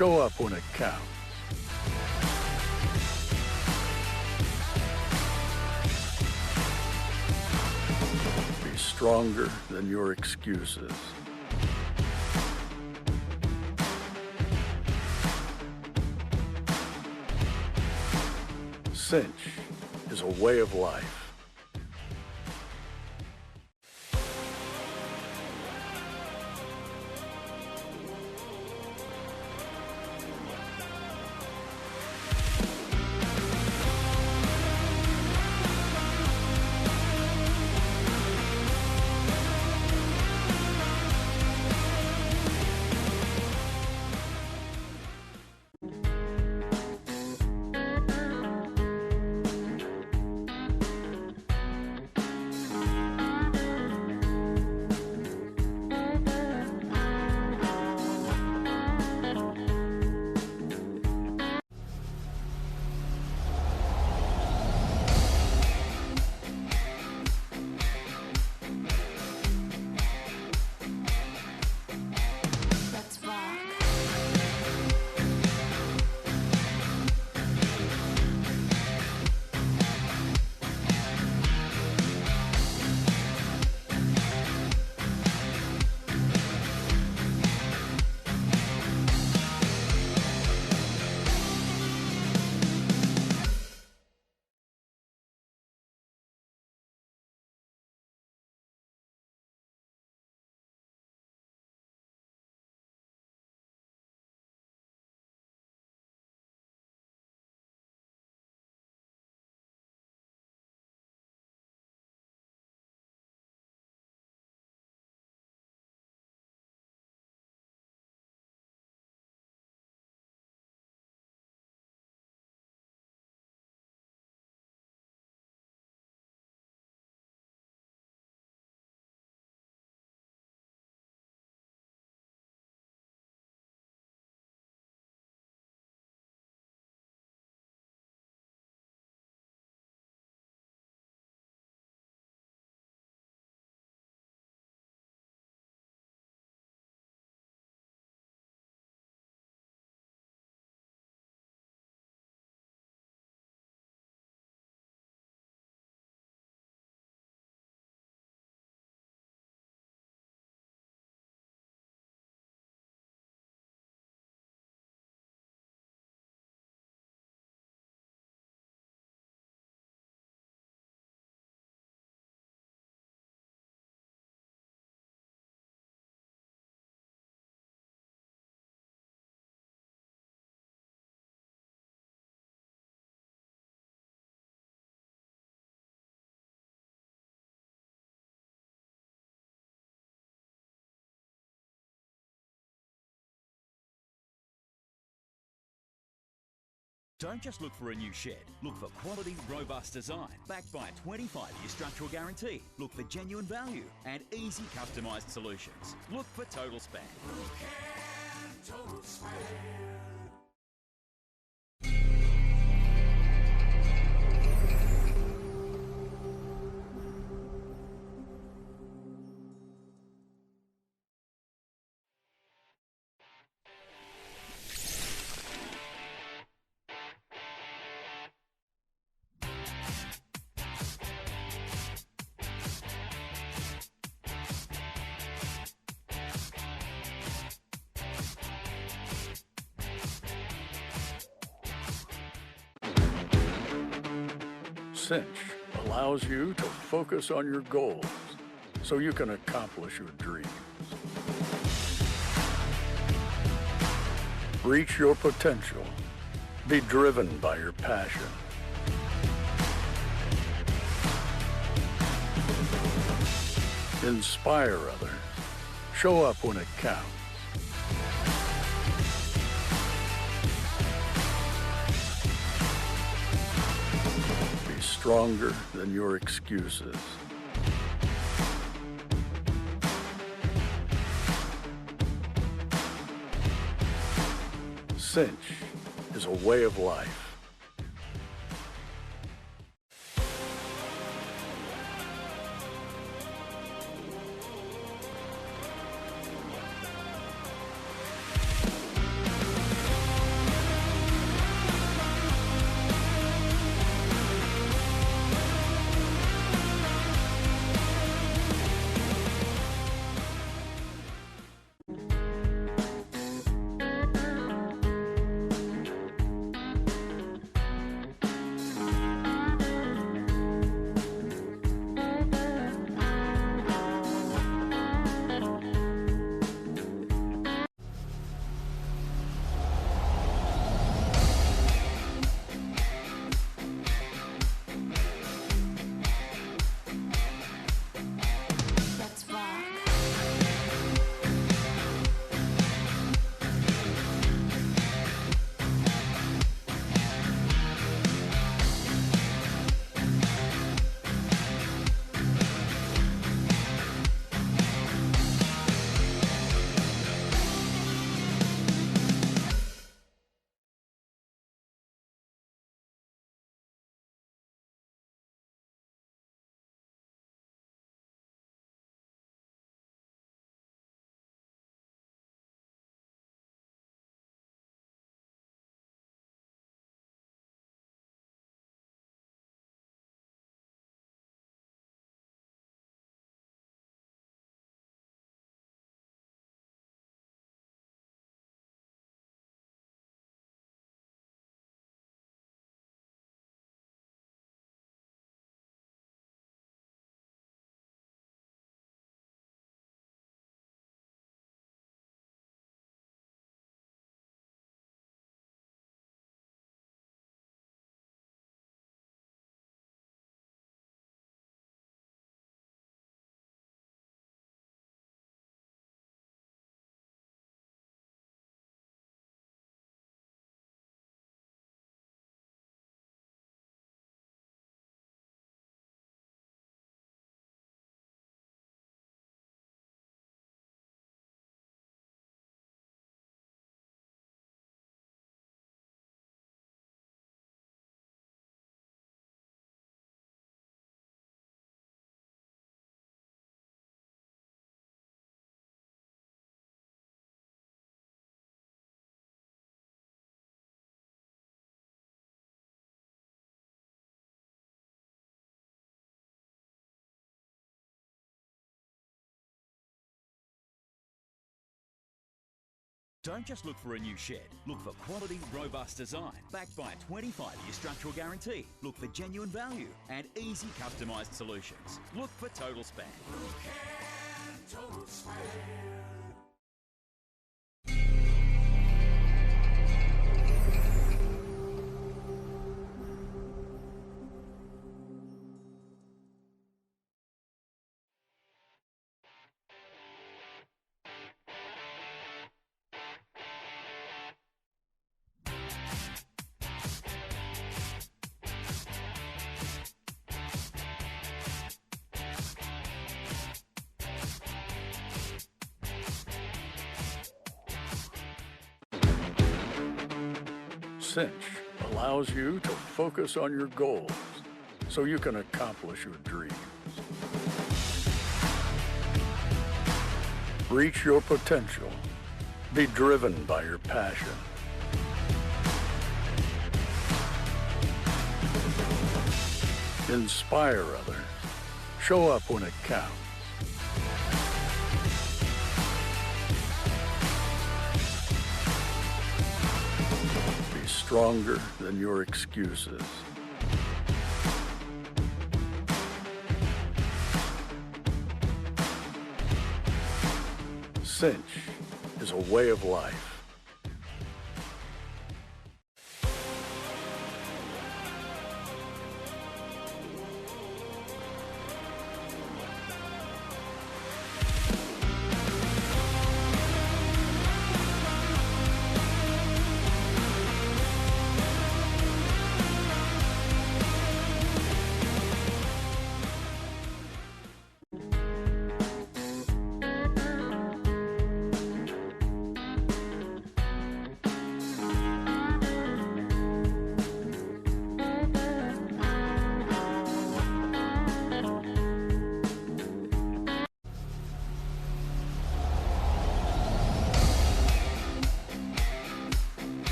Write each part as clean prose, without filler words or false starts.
Show up when it counts. Be stronger than your excuses. Cinch is a way of life. Don't just look for a new shed. Look for quality, robust design, backed by a 25-year structural guarantee. Look for genuine value and easy customised solutions. Look for Total Span. Look at Total Span. Cinch allows you to focus on your goals so you can accomplish your dreams. Reach your potential. Be driven by your passion. Inspire others. Show up when it counts. Be stronger than your excuses. Cinch is a way of life. Don't just look for a new shed. Look for quality, robust design backed by a 25-year structural guarantee. Look for genuine value and easy customised solutions. Look for Total Span. Total Span. Cinch allows you to focus on your goals so you can accomplish your dreams. Reach your potential. Be driven by your passion. Inspire others. Show up when it counts. Be stronger than your excuses. Cinch is a way of life.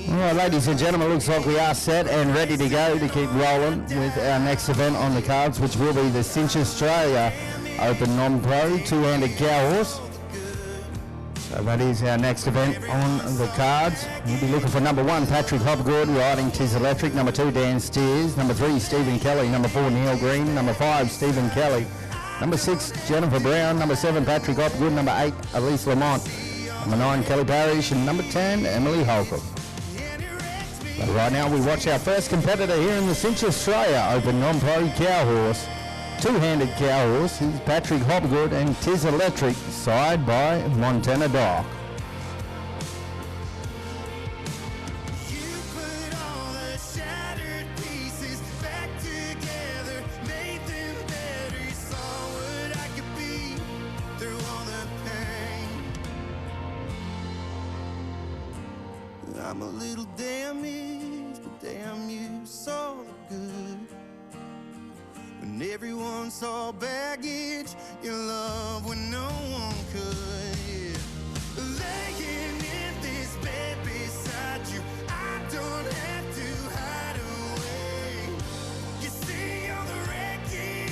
All right, ladies and gentlemen, looks like we are set and ready to go to keep rolling with our next event on the cards, which will be the Cinch Australia Open Non-Pro two-handed Cowhorse. So that is our next event on the cards. We'll be looking for number 1, Patrick Hopgood, riding Tis Electric. Number 2, Dan Steers. Number 3, Stephen Kelly. Number 4, Neil Green. Number 5, Stephen Kelly. Number 6, Jennifer Brown. Number 7, Patrick Hopgood. Number 8, Elise Lamont. Number 9, Kelly Parrish. And number 10, Emily Holcomb. But right now we watch our first competitor here in the Cinch Australia Open Non-Pro Cowhorse. Two-handed Cowhorse is Patrick Hopgood and Tis Electric, side by Montana Doc. I'm a little damaged, but damn you so good. When and everyone saw baggage. Your love when no one could. Yeah. Laying in this bed beside you, I don't have to hide away. You see all the wreckage,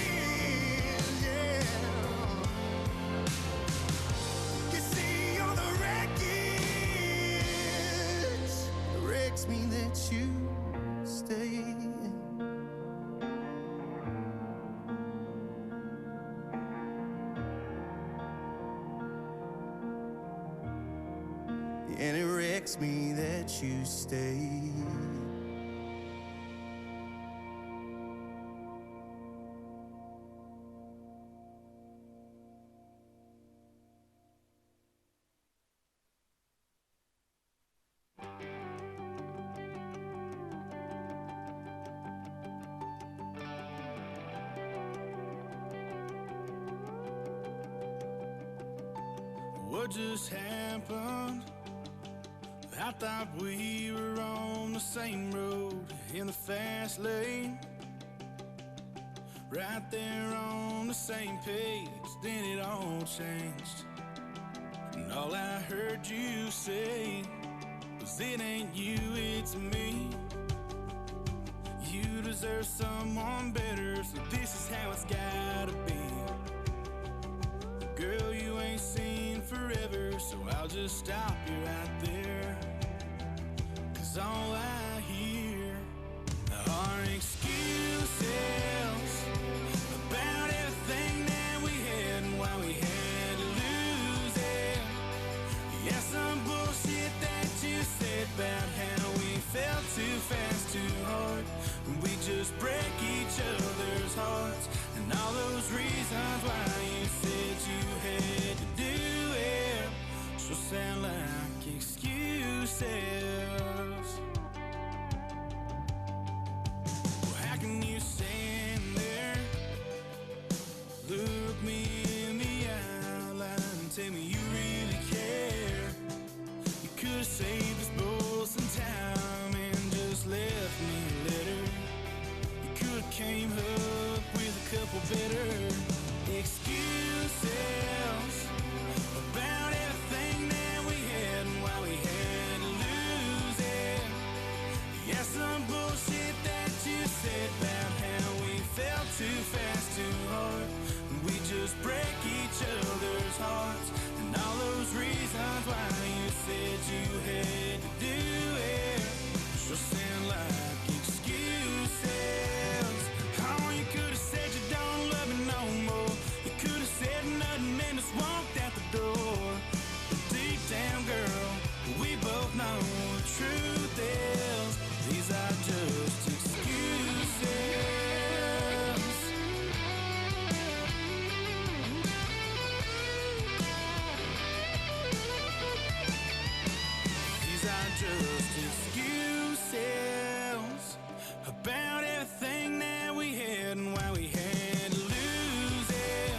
yeah. You see all the wreckage. It wrecks me that you stay. And it wrecks me that you stay. What just happened? I thought we were on the same road in the fast lane, right there on the same page. Then it all changed, and all I heard you say was, it ain't you, it's me. You deserve someone better, so this is how it's gotta be. Girl, you ain't seen forever, so I'll just stop you right there. 'Cause all I hear are excuses about everything that we had and why we had to lose it. Yeah, some bullshit that you said about how we felt too fast, too hard, and we just break each other's hearts. And all those reasons why you said you had to do it sure sound like excuses. Well, how can you stand there, look me in the eye and tell me you really care? You could have saved us both some time and just left me a letter. You could have came up with a couple better excuses about everything that we had and why we had to lose it. Yeah, some bullshit that you said about how we felt too fast, too hard, and we just break each other's hearts. And all those reasons why you said you had to do it sure sound like excuses. Oh, you could have said you don't love me no more. You could have said nothing and just walked out the door. But deep down, girl, we both know the truth is these are just excuses. These are just excuses about everything that we had and why we had to lose it.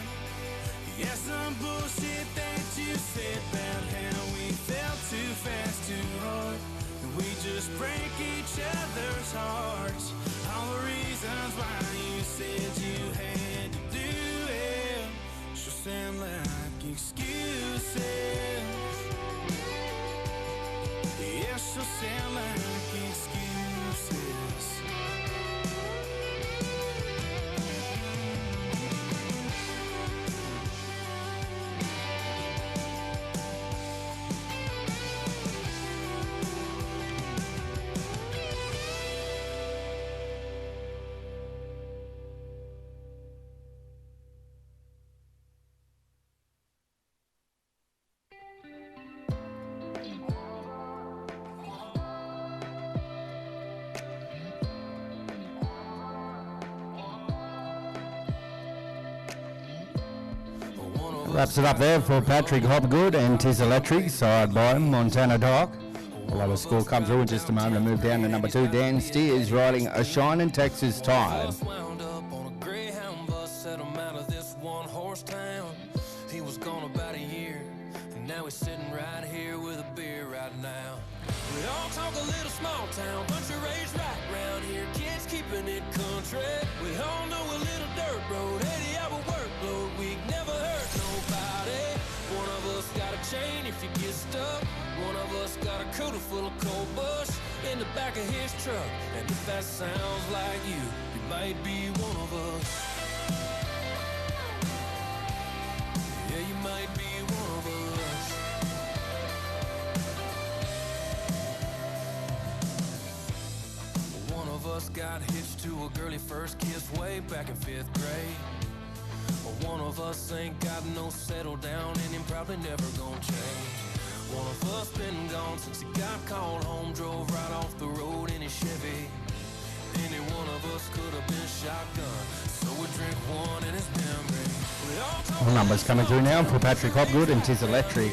Yeah, some bullshit that you said about how we felt too fast, too hard, and we just break each other's hearts. All the reasons why you said you had to do it sure sound like excuses. Yeah, sure sound like excuses. Wraps it up there for Patrick Hopgood and Tis Electric, side by Montana Doc. We'll have a score come through in just a moment and move down to number 2. Dan Steers riding A Shine in Texas Tide. Wound up on a Greyhound bus, set him out of this one-horse town. He was gone about a year, and now he's sitting right here with a beer right now. We all talk a little small town, bunch of raised right round here. Kids keep keeping it country. We all know a little dirt road, 80-hour workload week never hurt nobody. One of us got a chain if you get stuck. One of us got a cooler full of cold bush in the back of his truck. And if that sounds like you, you might be one of us. Yeah, you might be one of us. One of us got hitched to a girl he first kissed way back in 5th grade. One of us ain't got no settle down and him probably never gonna change. One of us been gone since he got called home, drove right off the road in his Chevy. Any one of us could have been shotgun, so we drink one in his memory. All numbers coming through now for Patrick Hopgood and Tis Electric.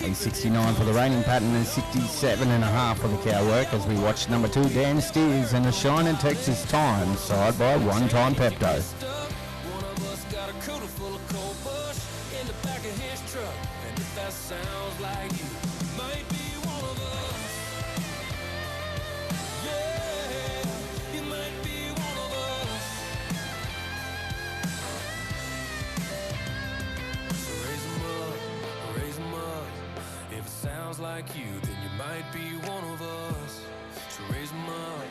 A 69 for the Raining Pattern and 67.5 for the Cowwork as we watch number 2 Dan Steers and a Shine in Texas Time side by One Time Pepto. That sounds like you might be one of us. Yeah, you might be one of us. So raise 'em up, raise 'em up. If it sounds like you, then you might be one of us. So raise 'em up.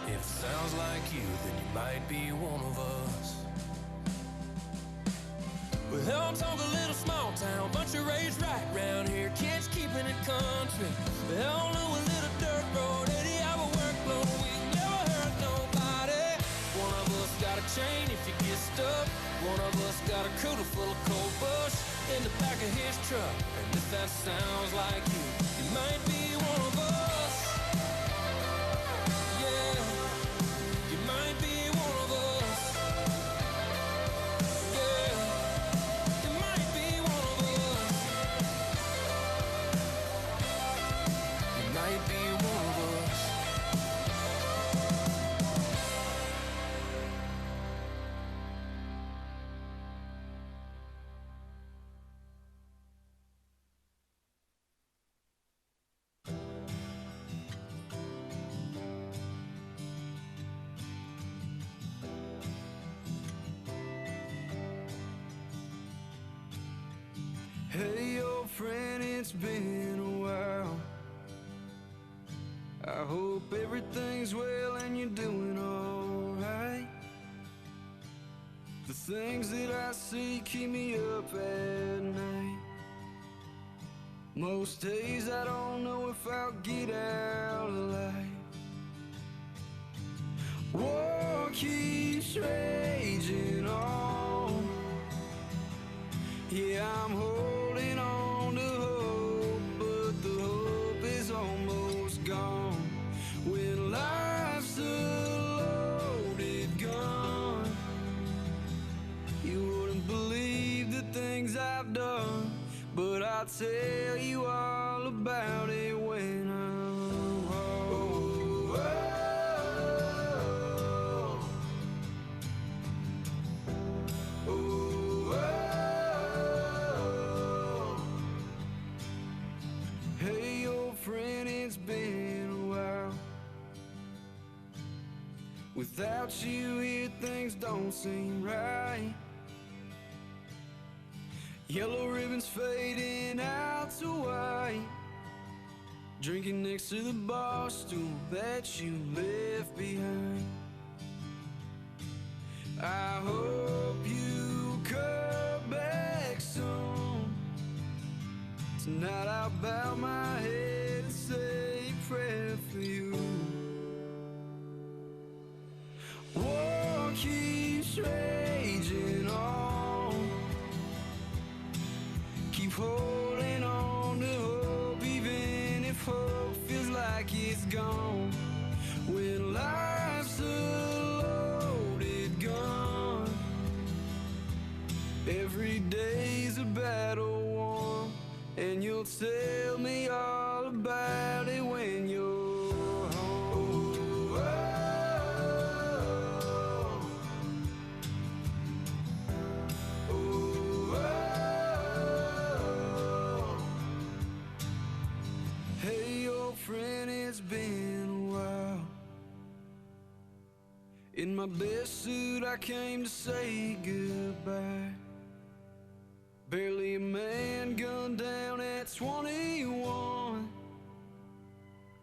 If it sounds like you, then you might be one of us. Well, I'm talking a little small town, bunch of raised right round here, kids keeping it country. They all know a little dirt road, 80-hour workload, we never hurt nobody. One of us got a chain if you get stuck. One of us got a cooler full of cold bush in the back of his truck. And if that sounds like you, you might be one of us. Yeah, you might be one of us. Yeah. Hey, old friend, it's been a while. I hope everything's well and you're doing alright. The things that I see keep me up at night. Most days I don't know if I'll get out alive. War keeps raging on. Yeah, I'm holding on to hope, but the hope is almost gone. When life's a loaded gun, you wouldn't believe the things I've done, but I'll tell you all about it when I'm home. Hey, old friend, it's been a while. Without you here, things don't seem right. Yellow ribbons fading out to white. Drinking next to the bar stool that you left behind. I hope you come back soon. Tonight I'll bow my head and say a prayer for you. War keeps raging on. Keep holding on to hope, even if hope feels like it's gone. When life's a loaded gun, every day's a battle won, and you'll tell me all about it when you're home. Hey, old friend, it's been a while. In my best suit I came to say goodbye. Barely a man gunned down at 21.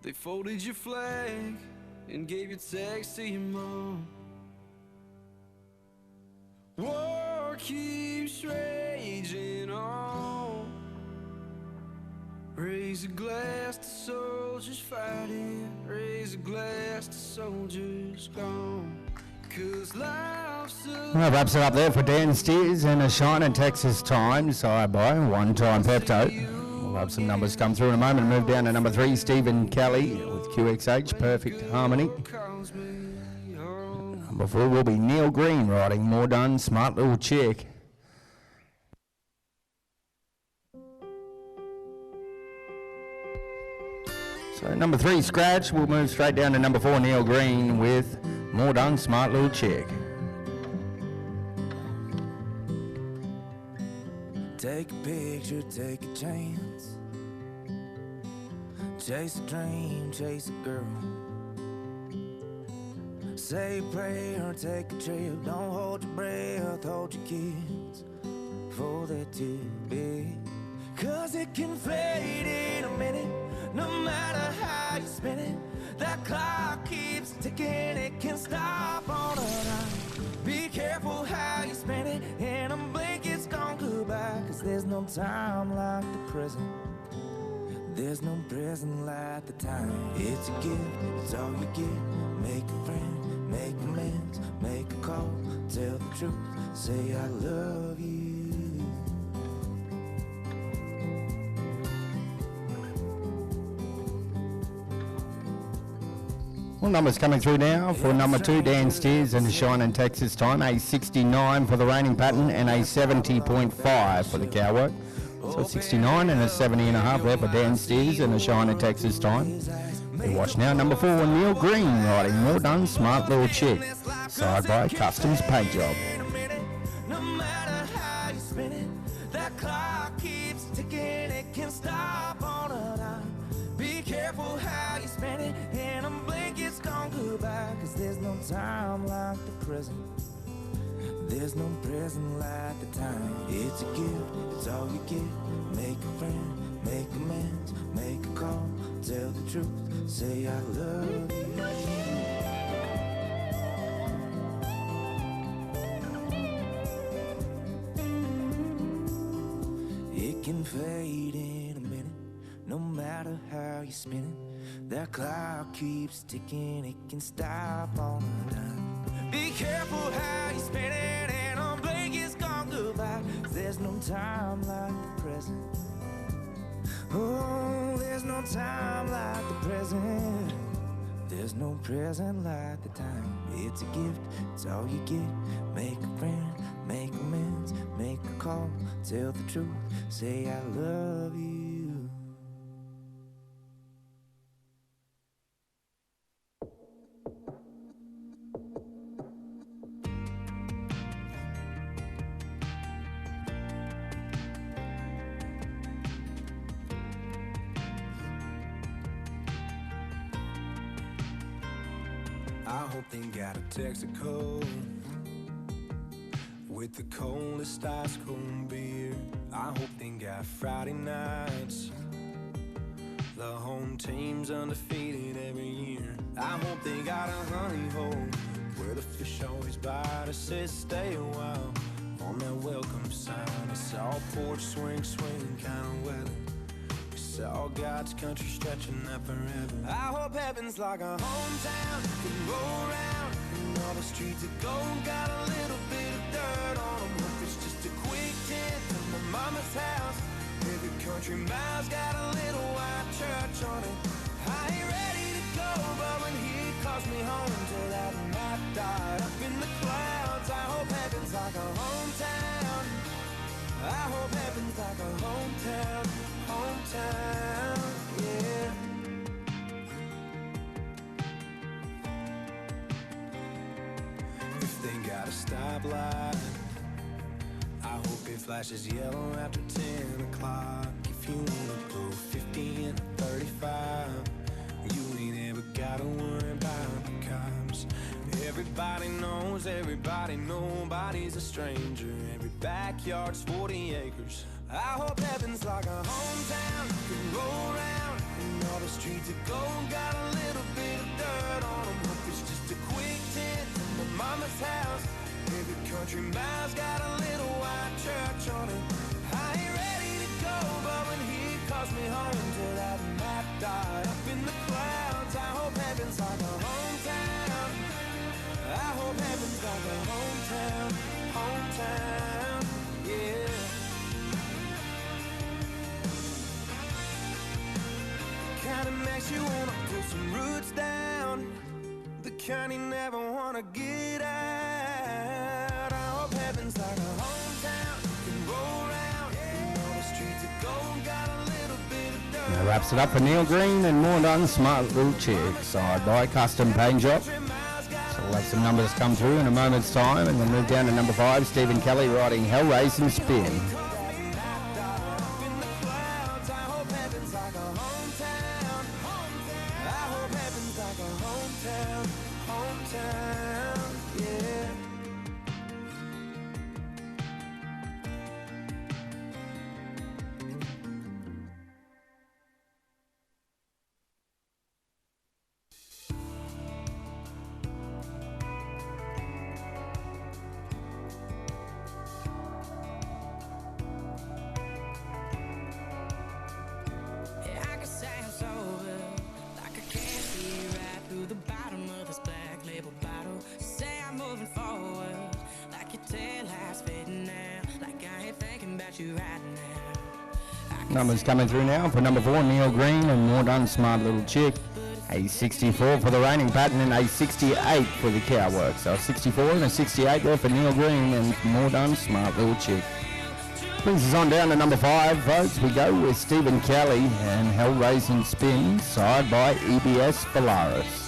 They folded your flag and gave your text to your mom. War keeps raging on. Raise a glass to soldiers fighting. Raise a glass to soldiers gone. Cause life's Well, wraps it up there for Dan Steers and a Shiner Texas Times. Side by One Time Pepto. We'll have some numbers come through in a moment. Move down to number 3, Stephen Kelly with QXH, Perfect Harmony. Number 4 will be Neil Green riding More Done, Smart Little Chick. So number 3, Scratch. We'll move straight down to number 4, Neil Green with More Done, Smart Little Chick. Take a picture, take a chance. Chase a dream, chase a girl. Say a prayer, take a trip. Don't hold your breath, hold your kids, for they're too big. Cause it can fade in a minute, no matter how you spin it. That clock keeps ticking, it can stop on a dime. Be careful how you spend it, and a blink it's gone goodbye. Cause there's no time like the present. There's no present like the time. It's a gift, it's all you get. Make a friend, make amends, make a call, tell the truth, say I love you. Well, numbers coming through now for number 2, Dan Steers and a Shining Texas Time. A 69 for the raining pattern and a 70.5 for the Cowhorse. So 69 and a 70.5 there for Dan Steers and a Shining Texas Time. We watch now number 4, Neil Green riding More Done, Smart Little Chick. Side by Customs Paint Job. No matter how you spin it, that clock keeps ticking, it can stop on a dime. Be careful how you spend it, and a blink it's gone goodbye. Cause there's no time like the present. There's no present like the time. It's a gift, it's all you get. Make a friend, make amends, make a call, tell the truth, say I love you. It can fade in a minute, no matter how you spin it. That clock keeps ticking, it can stop on a dime. Be careful how you spin it, and a blink is gone goodbye. There's no time like the present. Oh, there's no time like the present. There's no present like the time. It's a gift, it's all you get. Make a friend, make amends, make a call, tell the truth, say I love you. I hope they got a Texaco with the coldest ice cold beer. I hope they got Friday nights. The home team's undefeated every year. I hope they got a honey hole where the fish always bite. It says stay a while on that welcome sign. It's all porch swing kind of weather. It's all God's country stretching out forever. I hope heaven's like a hometown, can roll around, and all the streets of gold got a little bit of dirt on them. Hope it's just a quick tip from my mama's house. Every country mile's got a little white church on it. I ain't ready to go, but when he calls me home till that night died up in the clouds, I hope heaven's like a hometown. I hope heaven's like a hometown, hometown, yeah. If they got a stoplight, I hope it flashes yellow after 10 o'clock. If you wanna go 50 and 35, you ain't ever gotta worry about the cops. Everybody everybody, nobody's a stranger. Every backyard's 40 acres. I hope heaven's like a hometown. You can roll around and all the streets of gold got a little bit of dirt on them. Hope it's just a quick 10 from my mama's house. Every country mile's got a little white church on it. I ain't ready to go, but when he calls me home to that map die up in the clouds, I hope heaven's like a hometown. I hope heaven's like a hometown, hometown, yeah. Kinda makes you wanna pull some roots down, the kind you never wanna get out. I hope heaven's like a hometown, you can roll around, and all the streets of gold got a little bit of dirt. That wraps it up for Neil Green and more done. Smart Little Chick, side by Custom Paint Shop. So we'll have some numbers come through in a moment's time, and then move down to number 5, Stephen Kelly riding Hell Racing Spin. Numbers coming through now for number 4, Neil Green and more done. Smart Little Chick. A 64 for the reigning pattern and a 68 for the Cowhorse. So a 64 and a 68 there for Neil Green and more done. Smart Little Chick. Brings us on down to number 5, folks. We go with Stephen Kelly and Hell Racing Spin, side by EBS Polaris.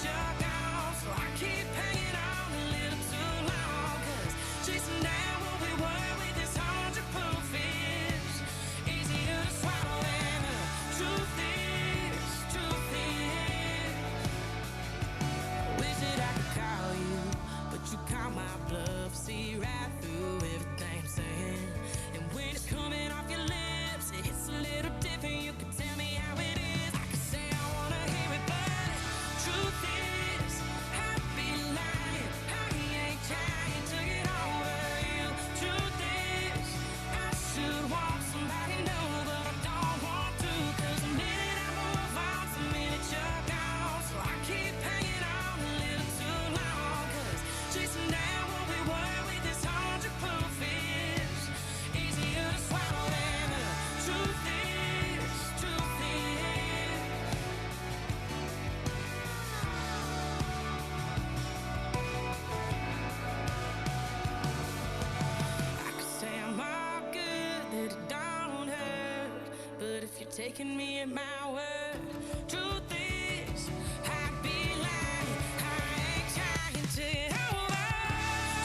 Taking me at my word. Truth is, I'd be lying. I ain't trying to get over.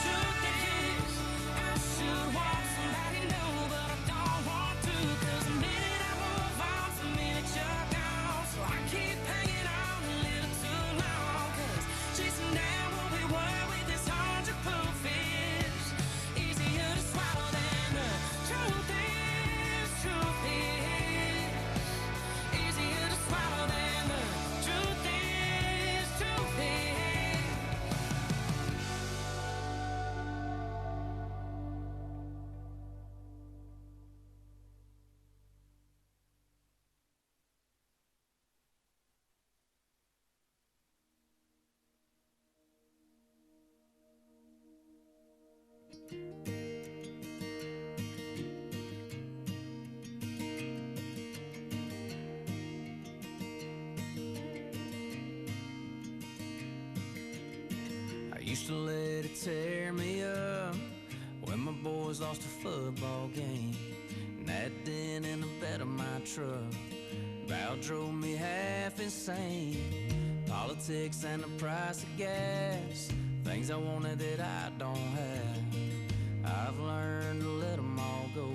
Truth is, I should want somebody new, but I don't want to. 'Cause the minute I move on, the minute you're gone. So I keep hanging on a little too long. 'Cause chasing down what we were with this 100 proof is easier to swallow than the truth is. Truth is. Used to let it tear me up when my boys lost a football game. And that dent in the bed of my truck about drove me half insane. Politics and the price of gas, things I wanted that I don't have. I've learned to let them all go,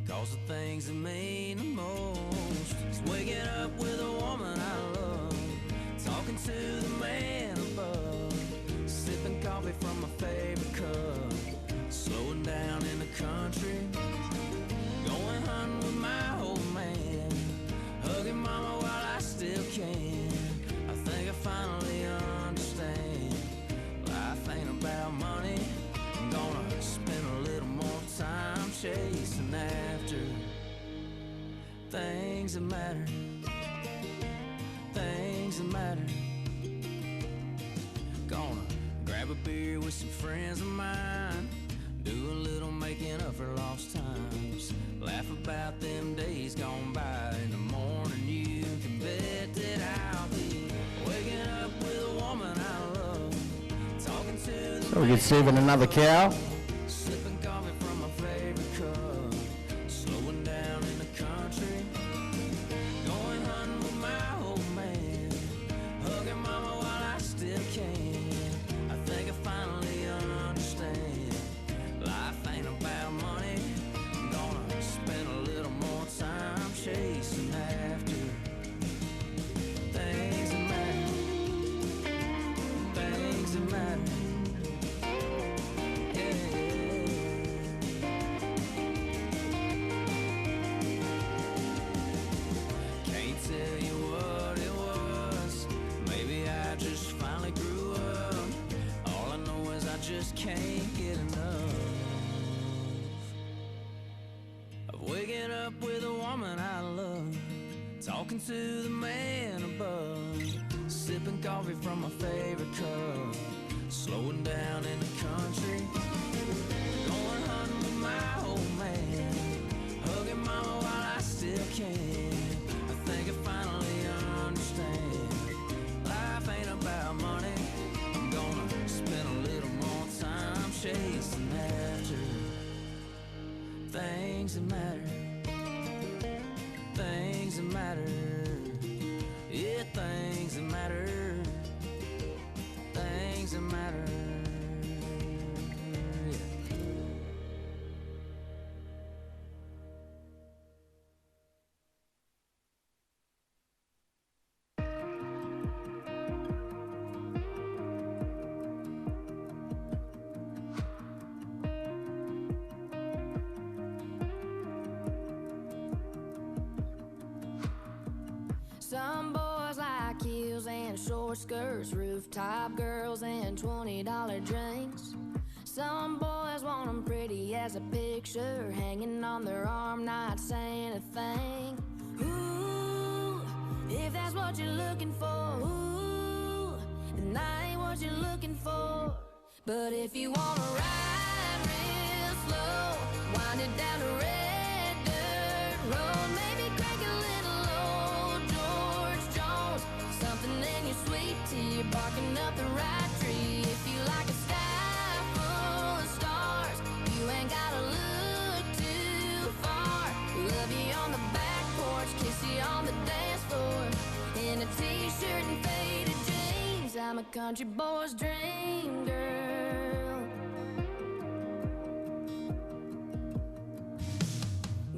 'cause the things that mean the most is waking up with a woman I love, talking to the man above, sipping coffee from my favorite cup. things that matter. Things that matter. Gonna grab a beer with some friends of mine. Do a little making up for lost times. Laugh about them days gone by. In the morning you can bet that I'll be waking up with a woman I love. Talking to the So we get Stephen another cow. sipping coffee from my favorite cup. Slowing down in the country. Going hunting with my old man. Hugging mama while I still can. I think I finally understand. Life ain't about money. I'm gonna spend a little more time chasing after things that matter. Things that matter. Can't tell you what it was. Maybe I just finally grew up. All I know is I just can't get enough of waking up with a woman I love. Talking to the man above. Sipping coffee from my favorite cup. Slowing down in the country. Going hunting with my old man. Hugging mama while I still can. I think I finally understand. Life ain't about money. I'm gonna spend a little more time chasing after things that matter. Things that matter. Yeah, things that matter. Things that matter. Yeah. Some boys like heels and short skirts, rooftop girls and $20 drinks. Some boys want them pretty as a picture, hanging on their arm, not saying a thing. Ooh, if that's what you're looking for, ooh, then I ain't what you're looking for. But if you wanna ride real slow, wind it down the red dirt road, maybe crack a little old George Jones, something in your sweet tea, barking up the right tree. If you like a sky full of stars, you ain't gotta look too far. Love you on the back porch, kiss you on the dance floor, in a t-shirt and faded jeans. I'm a country boy's dream girl.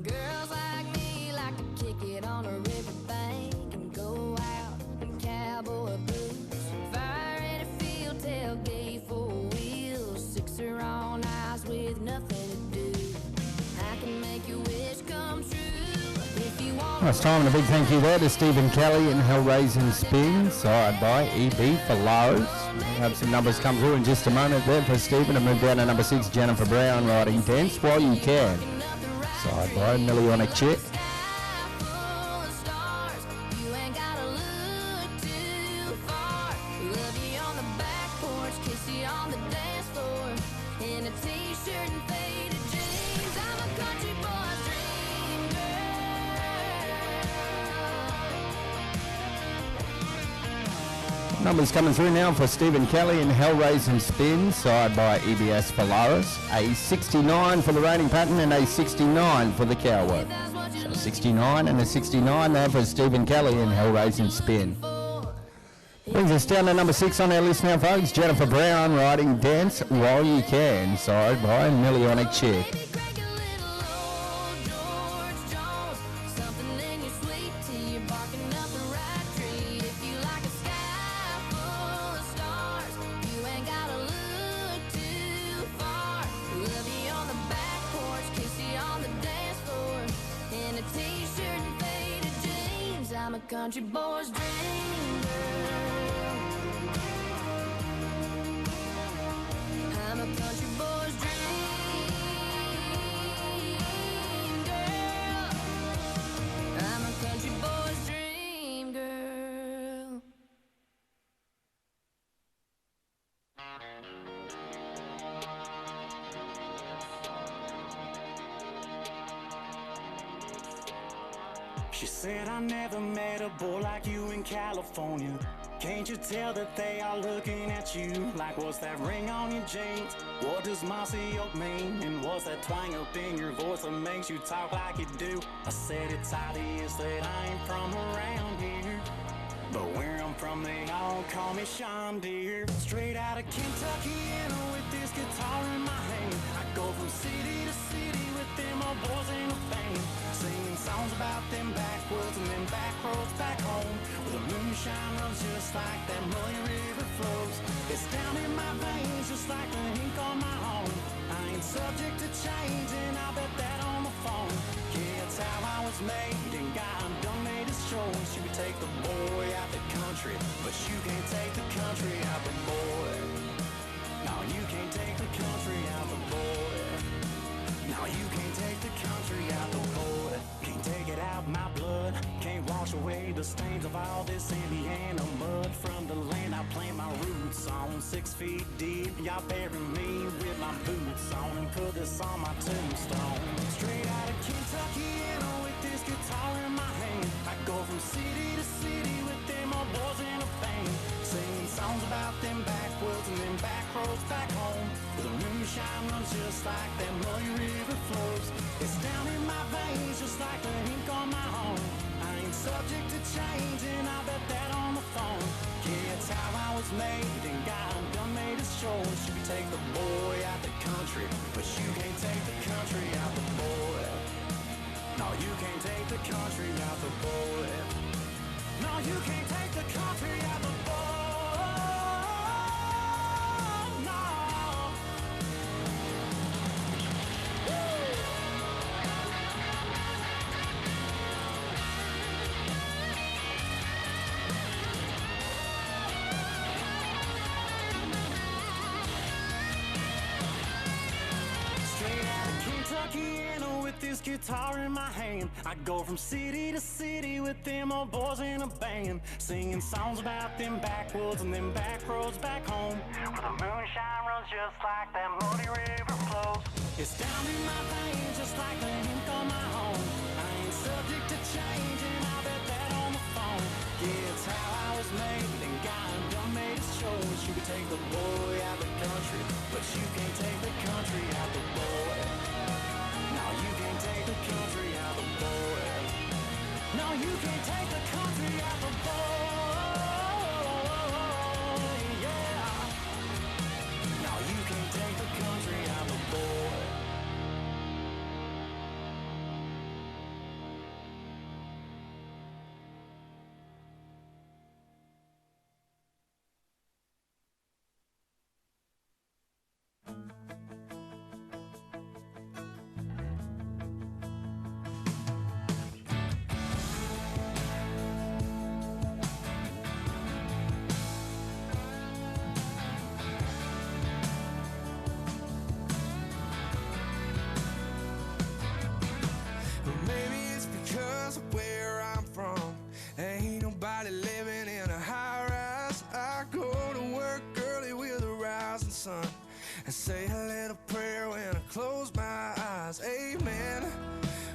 Girls like me like to kick it on a riverbank and go out in cowboy boots. Fire in a field, tailgate, four wheels, sixer on ice with nothing to do. I can make your wish come true if you want. Last time, and a big thank you there to Stephen Kelly and Hellraising Spin, side by EB for Lowe's. We'll have some numbers come through in just a moment there for Stephen, and move down to number 6, Jennifer Brown, riding Dance While You Can, side by Millionic Chick. Numbers coming through now for Stephen Kelly and Hellraising Spin, side by EBS Polaris. A 69 for the raining pattern and a 69 for the Cowhorse. So 69 and a 69 there for Stephen Kelly and Hellraising Spin. Brings us down to number 6 on our list now, folks. Jennifer Brown riding Dance While You Can, side by Millionic Chick. Country boy's dream girl. I'm a country boy's dream girl. I'm a country She said, I never met a boy like you in California. Can't you tell that they are looking at you? Like, what's that ring on your jeans? What does Mossy Oak mean? And what's that twang up in your voice that makes you talk like you do? I said, it's obvious that I ain't from around here, but where I'm from, they all call me Sean Deere. Straight out of Kentucky, and with this guitar in my hand, I go from city to city with them old boys in a band, singing songs about them backwoods and them back roads back home, where the moonshine runs just like that muddy river flows. It's down in my veins, just like the ink on my home. I ain't subject to change, and I'll bet that on the phone. Yeah, it's how I was made, and God done made his choice. You can take the boy out the country, but you can't take the country out the boy. No, you can't take the country out the boy. No, you can't take the country out the boy. Can't take it out my blood. Can't wash away the stains of all this Indiana mud. From the land I plant my roots on, 6 feet deep. Y'all bury me with my boots on and put this on my tombstone. Straight out of Kentucky, and with this guitar in my hand, I go from city to city with them old boys in a band, singing songs about them backwoods and them back roads back home, where the moonshine runs just like that muddy river flows. It's down in my veins, just like the ink on my home. I ain't subject to change, and I bet that on the phone. Yeah, it's how I was made, and God done made his choice. You can take the boy out the country, but you can't take the country out the boy. No, you can't take the country out the boy. No, you can't take the country out the boy. No. Straight out of Kentucky, and with this guitar in my hand, I go from city to city with them old boys in a band, singing songs about them backwoods and them back roads back home, where the moonshine runs just like that muddy river flows. It's down in my veins, just like the ink on my home. I ain't subject to change, and I bet that on the phone. Yeah, it's how I was made, and God done made his choice. You can take the boy out the country, but you can't take the country out the boy. No, you can't take the country out the boy. No, you can't take the country out the boy. Yeah. No, you can't take the country out the boy. Maybe it's because of where I'm from. Ain't nobody living in a high rise. I go to work early with the rising sun and say a little prayer when I close my eyes. Amen.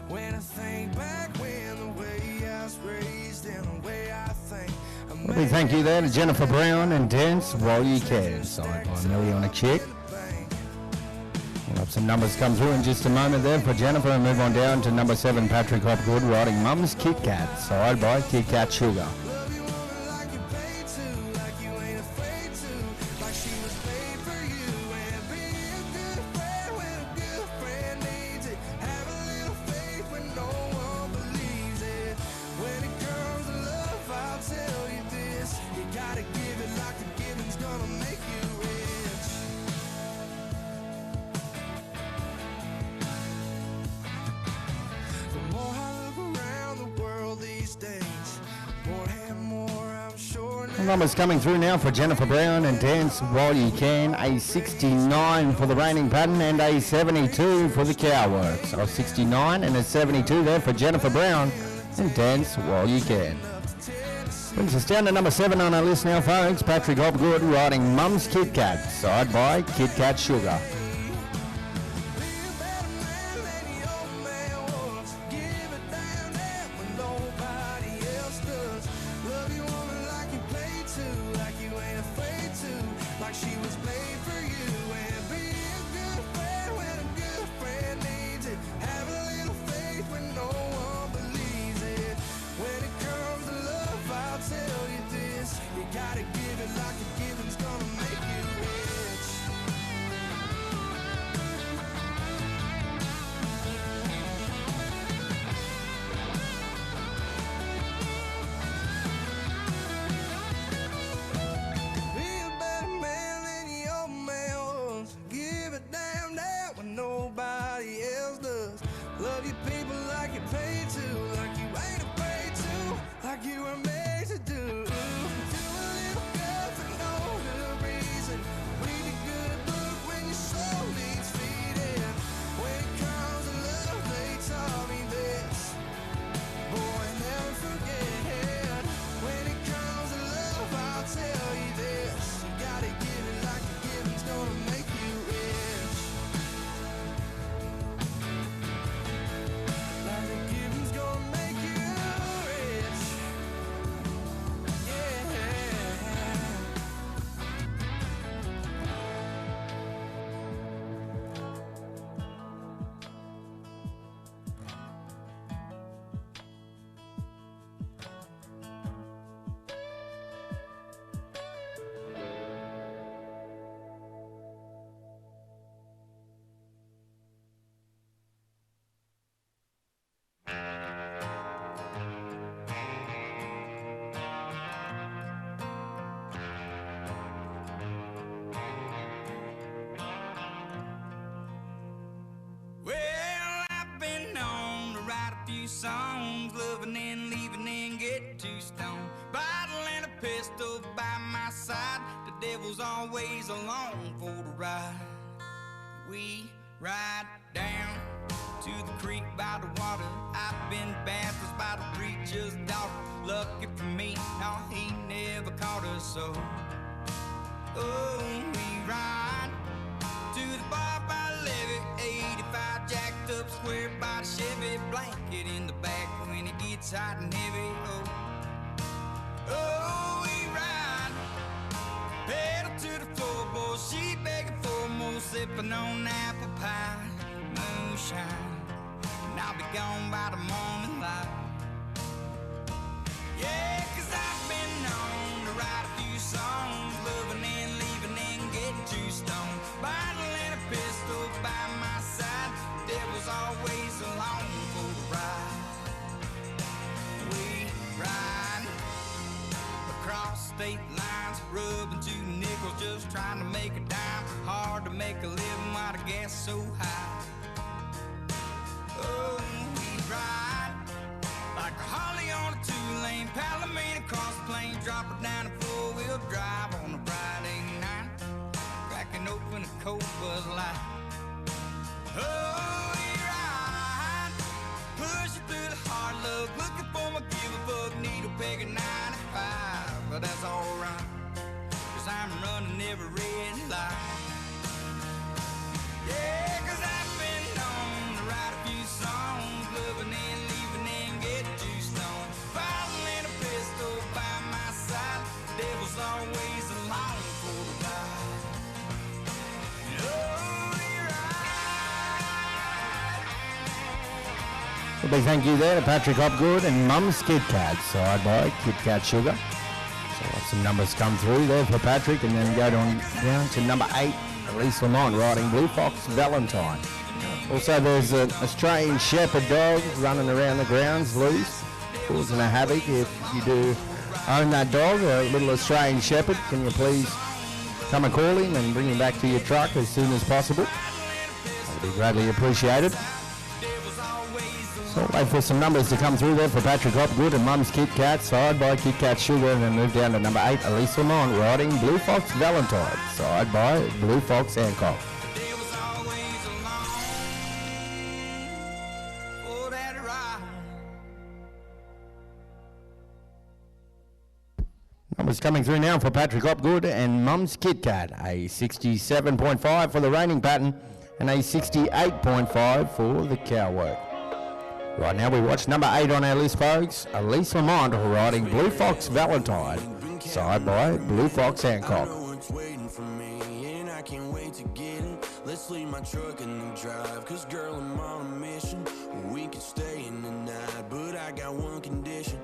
When I think back when the way I was raised and the way I think. A big thank you there to Jennifer Brown and Dance While You Can, signed by Millie on a Chick. We'll have some numbers come through in just a moment there for Jennifer, and move on down to number 7, Patrick Hopgood, riding Mum's Kit Kat, side by Kit Kat Sugar. Love you, woman, like you paid to, like you ain't afraid to, like she was made for you. And be a good friend when a good friend needs it. Have a little faith when no one believes it. When it comes to love, I'll tell you this: you gotta give it like the giving's gonna make you rich. The more I look around the world these days, more and more I'm sure. The numbers coming through now for Jennifer Brown and Dance While You Can, a 69 for the Raining Pattern and a 72 for the Cowhorse. So a 69 and a 72 there for Jennifer Brown and Dance While You Can. Brings us down to number 7 on our list now, folks. Patrick Hopgood riding Mum's Kit Kat, side by Kit Kat Sugar. Be a better man than your man was. Give it down there when nobody few songs, loving and leaving and get too stoned. Bottle and a pistol by my side, the devil's always along for the ride. We ride down to the creek by the water. I've been baptized by the preacher's daughter. Lucky for me, no, he never caught us, so oh, we ride to the bar by the levee, 85 jacked up square by the Chevy, blanket in the back when it gets hot and heavy. Oh, we ride, pedal to the floorboard, she begging for more, sipping on apple pie, moonshine, and I'll be gone by the morning light. Yeah, 'cause I've been known to write a few songs, loving and leaving and getting too stoned. Bottle and a pistol by my side, the devil's always along for the ride. We ride across state lines, rubbing 2 nickels, just trying to make a dime. Hard to make a living while the gas so high. Oh, we ride like a Harley on a 2-lane, Palomino across the plain, drop it down a 4-wheel drive on a Friday night, cracking open a cold Bud Light. Oh, we ride, pushing through the hard luck, looking for my give-a-fuck needle peg at 95, but that's alright, 'cause I'm running every red light. Yeah, 'cause I've been known to write a few songs, loving and leaving and get too stoned. Bottle and a pistol by my side, the devil's always along for the ride. Oh, we ride. A big thank you there to Patrick Hopgood and Mum's Kit Kat, side by Kit Kat Sugar. So some numbers come through there for Patrick, and then go down to number 8, Elise Lamont riding Blue Fox Valentine. Also, there's an Australian Shepherd dog running around the grounds loose, causing a havoc. If you do own that dog, a little Australian Shepherd, can you please come and call him and bring him back to your truck as soon as possible? That would be greatly appreciated. So I'll wait for some numbers to come through there for Patrick Hopgood and Mum's Kit Kat, side by Kit Kat Sugar, and then move down to number 8, Elise Lamont riding Blue Fox Valentine, side by Blue Fox Hancock. Numbers coming through now for Patrick Hopgood and Mum's Kit Kat, a 67.5 for the raining pattern and a 68.5 for the Cowhorse. Right now we watch number 8 on our list, folks, Elise Lamont riding Blue Fox Valentine, side by Blue Fox Hancock. Let's leave my truck in the drive, 'cause girl, I'm on a mission. We could stay in the night, but I got one condition.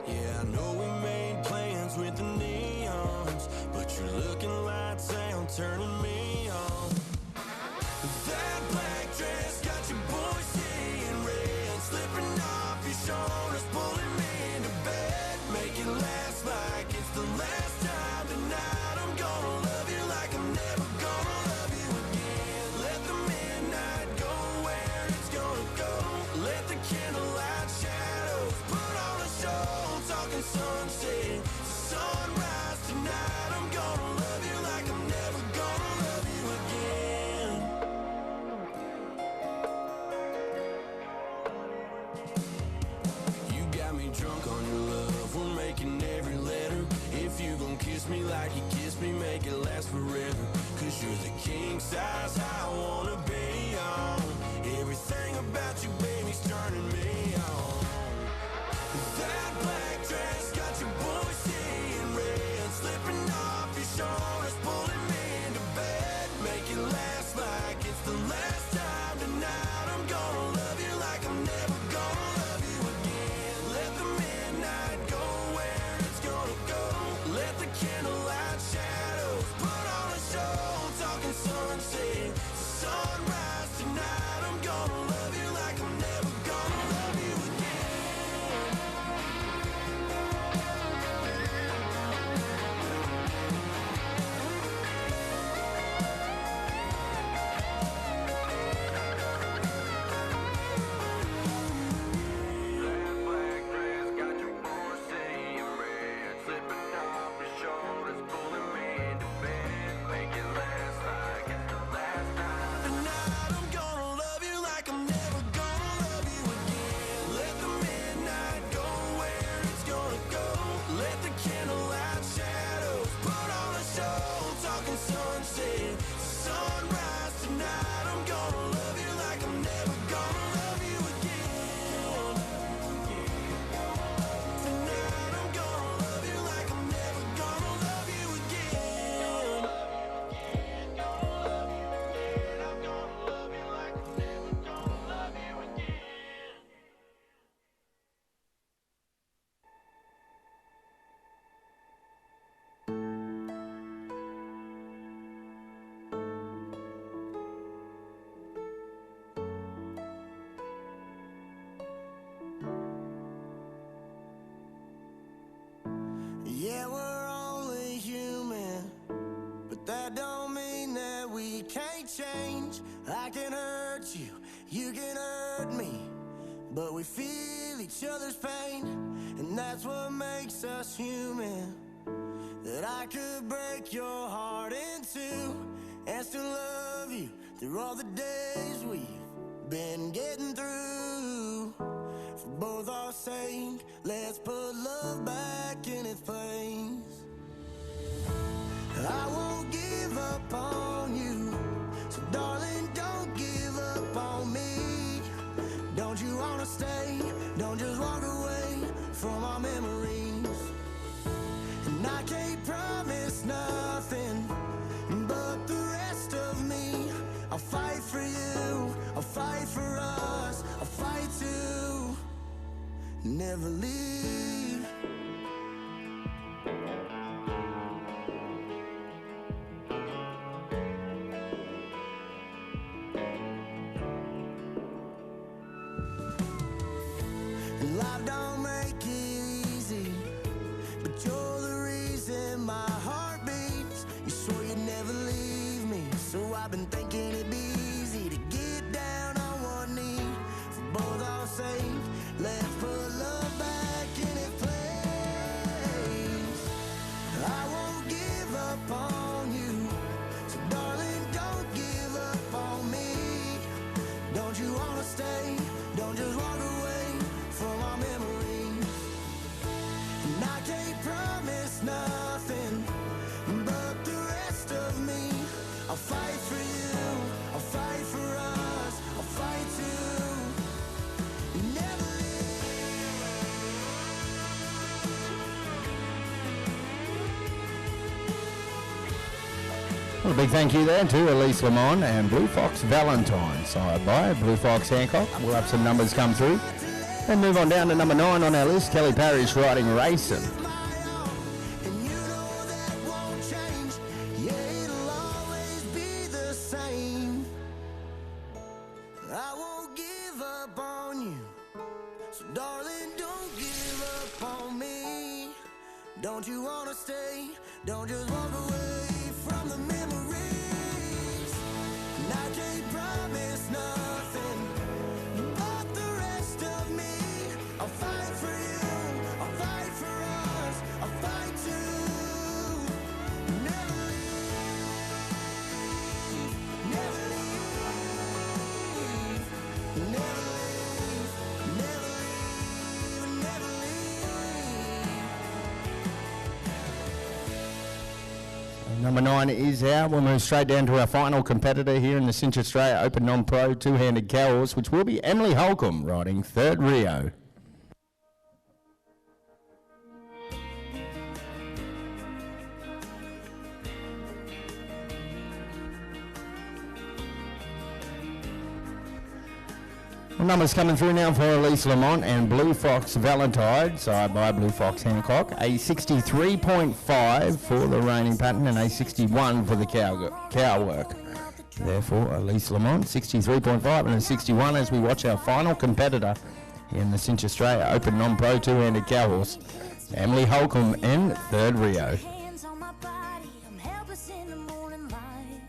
Yeah, I know we made plans with the neons, but you're looking lights out, turning me on. That black dress got your boy seeing red, slipping off your shoulders, pulling me into bed. Make it last like it's the last time tonight. I'm gonna love you like I'm never gonna love you again. Let the midnight go where it's gonna go. Let the candlelight shadows put on a show. Talking sunset, sunrise tonight. I'm gonna love you like I'm never gonna love you again. You got me drunk on your love, we're making every letter. If you gon' kiss me like you kiss me, make it last forever. 'Cause you're the king size I wanna be on. Everything about you, baby's turning me on. That black dress got your boy Yeah, we're only human, but that don't mean that we can't change. I can hurt you, you can hurt me, but we feel each other's pain, and that's what makes us human. That I could break your heart in two and still love you through all the days we've been getting through. For both our sake, let's put love back in its place. I won't give up on you, so darling, don't give up on me. Don't you wanna stay? Don't just walk away from our memories. And I can't promise nothing, but the rest of me, I'll fight for you, I'll fight for us, I'll fight to never leave. Life don't make it easy, but you're the reason my heart beats. You swore you'd never leave me, so I've been thinking it'd be easy to get down on one knee. For both our sake, let's put love back in its place. I won't give up on you, so darling, don't give up on me. Don't you wanna stay? Don't just walk away from our memories. And I can't promise nothing, but the rest of me, I'll fight for you, I'll fight for us, I'll fight to never Well, a big thank you there to Elise Lamont and Blue Fox Valentine, signed by Blue Fox Hancock. We'll have some numbers come through. And move on down to number 9 on our list, Kelly Parrish riding Racing. and you know that won't change. Yeah, it'll always be the same. I won't give up on you, so darling, don't give up on me. Don't you wanna stay? Don't just walk away from the memories. And I can't promise nothing, but the rest of me, I'll fight for you, I'll fight for us, I'll fight to never leave, never leave, never leave, never leave, never leave. Number 9 is out. We'll move straight down to our final competitor here in the Cinch Australia Open Non-Pro two-handed Cowhorse, which will be Emily Holcomb riding Third Rio. Well, numbers coming through now for Elise Lamont and Blue Fox Valentine, side by Blue Fox Hancock. A 63.5 for the reigning pattern and a 61 for the cow work. Therefore, Elise Lamont, 63.5 and a 61 as we watch our final competitor in the Cinch Australia Open Non-Pro two-handed Cowhorse, Emily Holcomb in Third Rio. Hands on my body, I'm helpless in the morning light.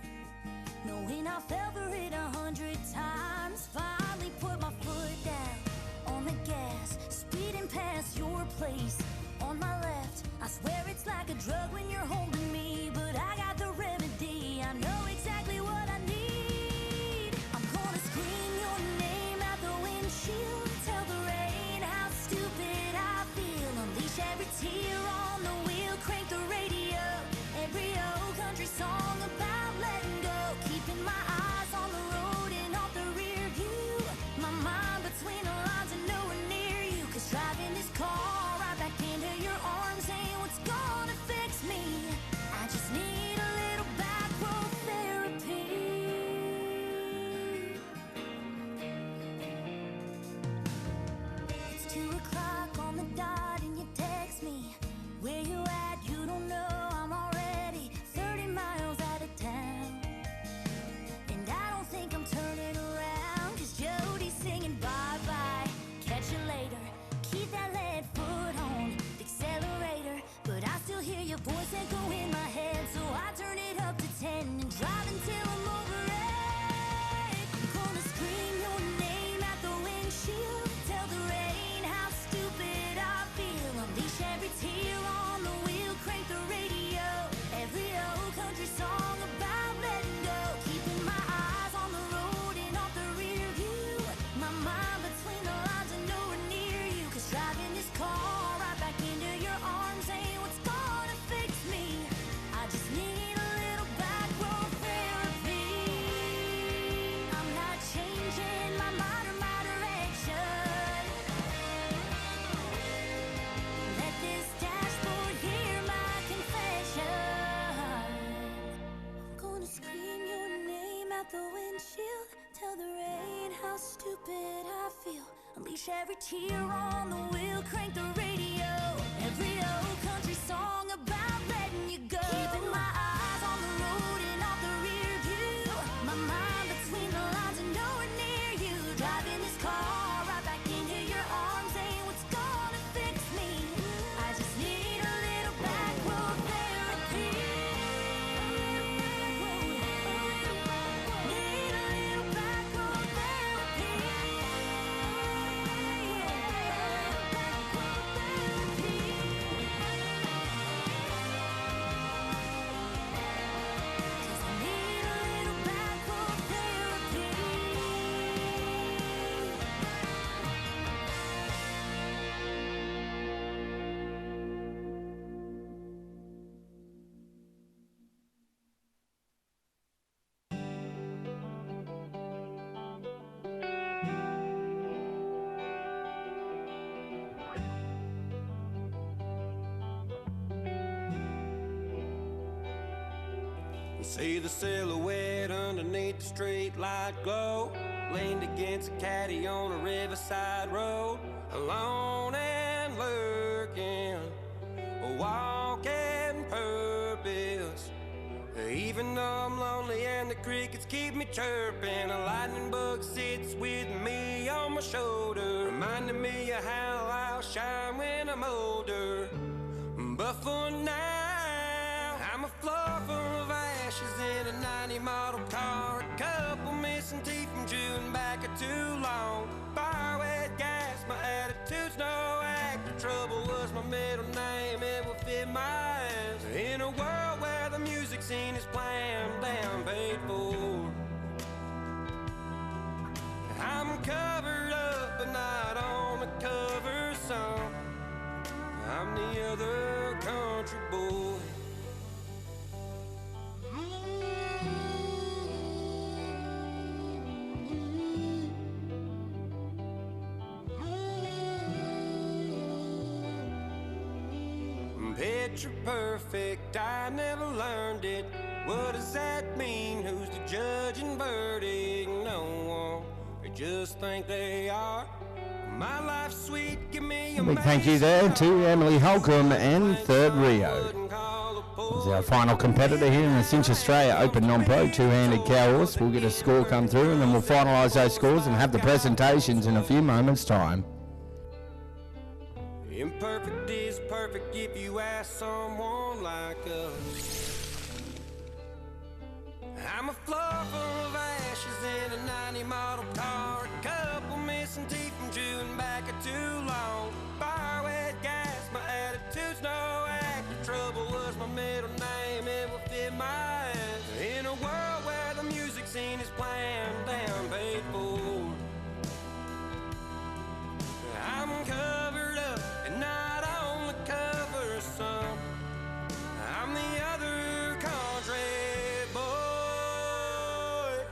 Knowing I fell for it 100 times. Finally put my foot down on the gas, speeding past your place on my left. I swear it's like a drug when you're holding me, but I got the remedy. I know exactly what I need. I'm gonna scream your name out the windshield, tell the rain how stupid I feel. Unleash every tear on the wheel, crank the radio. Every old country song about letting go. Keeping my eyes on the road and off the rear view. My mind between the lines and nowhere near you. 'Cause driving this car right back into your arms ain't what's gonna fix me. unleash every tear on the wheel, crank the radio. Every old country song about letting you go. Keeping my eyes on the road and off the rear view. My mind between the lines and nowhere near you. Driving this car right back into your arms ain't what's gonna fix me. I just need a little back road therapy. Need a little back road therapy. Cause I need a little back road therapy. See the silhouette underneath the street light glow, leaned against a caddy on a riverside road, alone and lurking, walking purpose. Even though I'm lonely and the crickets keep me chirping, a lightning bug sits with me on my shoulder, reminding me of how I'll shine when I'm older. But for now, I'm a floor full of ashes in a 90 model car, a couple missing teeth from chewing back a too long. Fire wet gas, my attitude's no act. Trouble was my middle name, it will fit my ass. In a world where the music scene is planned and paid for, I'm covered up but not on the cover song. I'm the other country boy. Picture perfect, I never learned it. What does that mean? Who's the judge and verdict? No one. They just think they are. My life's sweet, give me a Big thank you there to Emily Holcomb and Third Rio. As our final competitor here in the Cinch Australia Open Non-Pro two-handed Cowhorse. We'll get a score come through and then we'll finalise those scores and have the presentations in a few moments' time. Imperfect is perfect if you ask someone like us. I'm a floor full of ashes in a 90 model car, a couple missing teeth from chewing back a too long. Fire wet gas, my attitude's no act. Trouble was my middle name, it will fit my ass. In a world where the music scene is planned and paid for, I'm covered up and not on the cover some. I'm the other country boy.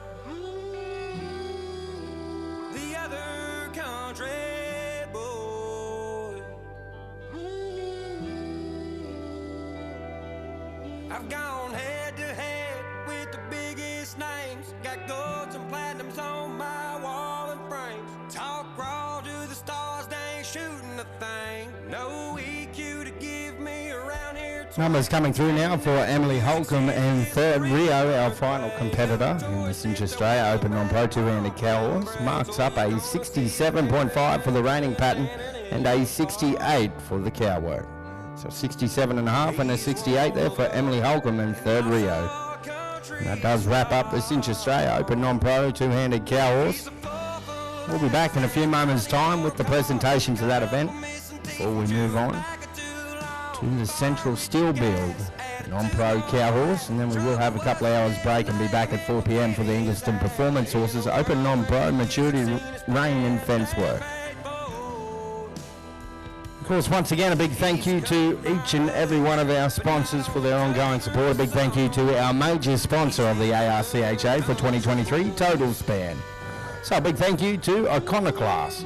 The other country boy. I've gone head to head with the biggest names. Got golds and platinums on my wall and frames. Talk raw to the stars, they ain't shooting a thing. No EQ to give me around here. Numbers coming through now for Emily Holcomb and Third Rio, our final competitor in the Cinch Australia Open Non-Pro two-handed Cowhorse. Marks up a 67.5 for the reigning pattern and a 68 for the Cowwork. So 67.5 and a 68 there for Emily Holcomb and Third Rio. And that does wrap up the Cinch Australia Open Non-Pro two-handed Cowhorse. We'll be back in a few moments' time with the presentations of that event before we move on to the Central Steel Build Non-Pro Cowhorse, and then we will have a couple of hours break and be back at 4 p.m. for the Ingliston Performance Horses Open Non-Pro Maturity Rein and Fence Work. Of course, once again, a big thank you to each and every one of our sponsors for their ongoing support. A big thank you to our major sponsor of the ARCHA for 2023, Total Span. So a big thank you to Iconoclast.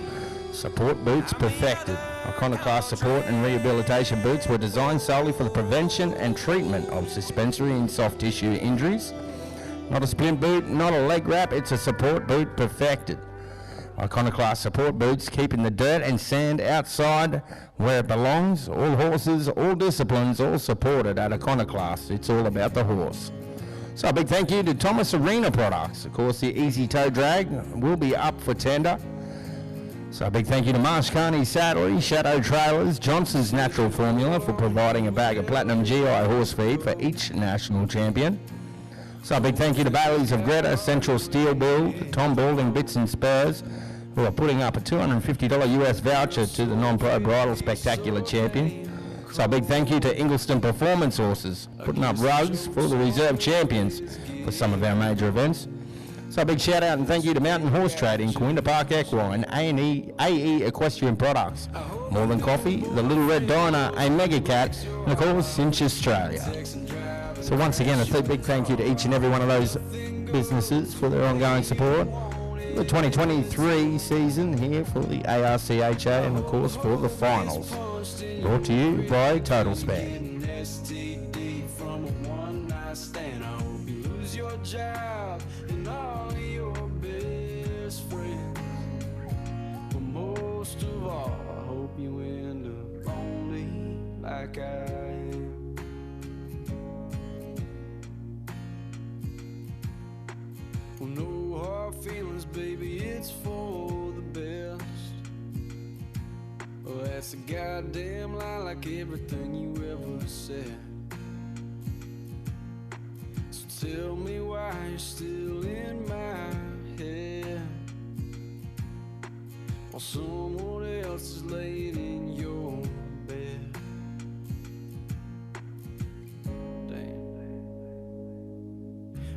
Support boots perfected. Iconoclast support and rehabilitation boots were designed solely for the prevention and treatment of suspensory and soft tissue injuries. Not a splint boot, not a leg wrap, it's a support boot perfected. Iconoclast support boots, keeping the dirt and sand outside where it belongs. All horses, all disciplines, all supported at Iconoclast. It's all about the horse. So a big thank you to Thomas Arena Products. Of course, the Easy Tow Drag will be up for tender. So a big thank you to Marsh Carney Saddlery, Shadow Trailers, Johnson's Natural Formula for providing a bag of Platinum GI horse feed for each national champion. So a big thank you to Bailey's of Greta, Central Steel Build, Tom Balding Bits and Spurs, who are putting up a $250 US voucher to the non-pro bridal spectacular champion. So a big thank you to Ingliston Performance Horses, putting up rugs for the reserve champions for some of our major events. So a big shout out and thank you to Mountain Horse Trading, Corinda Park Equine, and AE Equestrian Products, More Than Coffee, The Little Red Diner, A Mega Cat, and of course Cinch Australia. So once again, a big thank you to each and every one of those businesses for their ongoing support. The 2023 season here for the ARCHA and of course for the finals. Brought to you by Total Span. STD from a one-night stand. I hope you lose your job and all of your best friends. But most of all, I hope you end up lonely like I am. Well, no hard feelings, baby, it's for the best. Well, that's a goddamn lie, like everything you ever said. So tell me why you're still in my head while someone else is laid in your bed. Damn.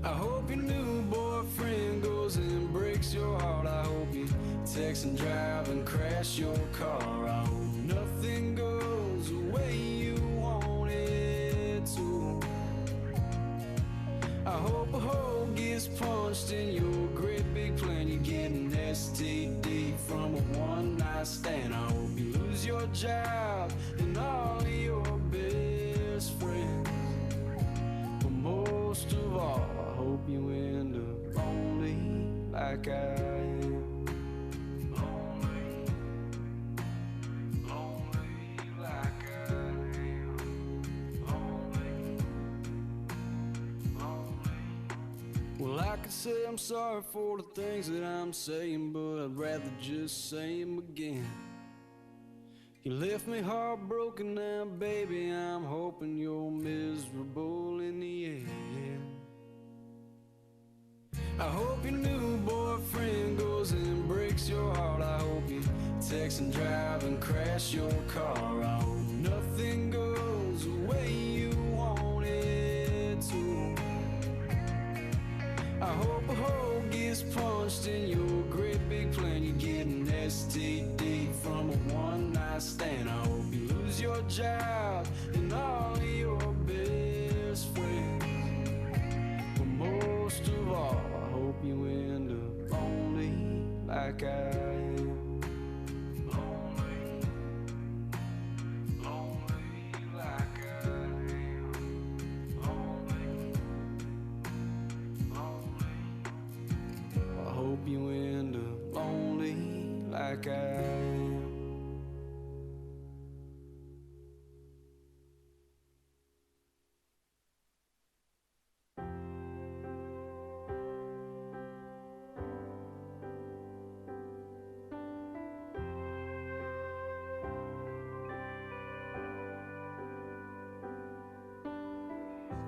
I hope your new boyfriend goes and breaks your heart. I hope you text and drive and crash your car. I hope nothing goes the way you want it to. I hope a hole gets punched in your great big plan. You get an STD from a one-night stand. I hope you lose your job and all of your best friends. But most of all, I hope you end up lonely like I am. Well, I could say I'm sorry for the things that I'm saying, but I'd rather just say them again. You left me heartbroken now, baby, I'm hoping you're miserable in the end. I hope your new boyfriend goes and breaks your heart. I hope you text and drive and crash your car. I hope nothing goes the way you want it to. I hope a hole gets punched in your great big plan. You get an STD from a one-night stand. I hope you lose your job and all of your best friends. But most of all, I hope you end up lonely like I am. Hope you end up lonely like I am.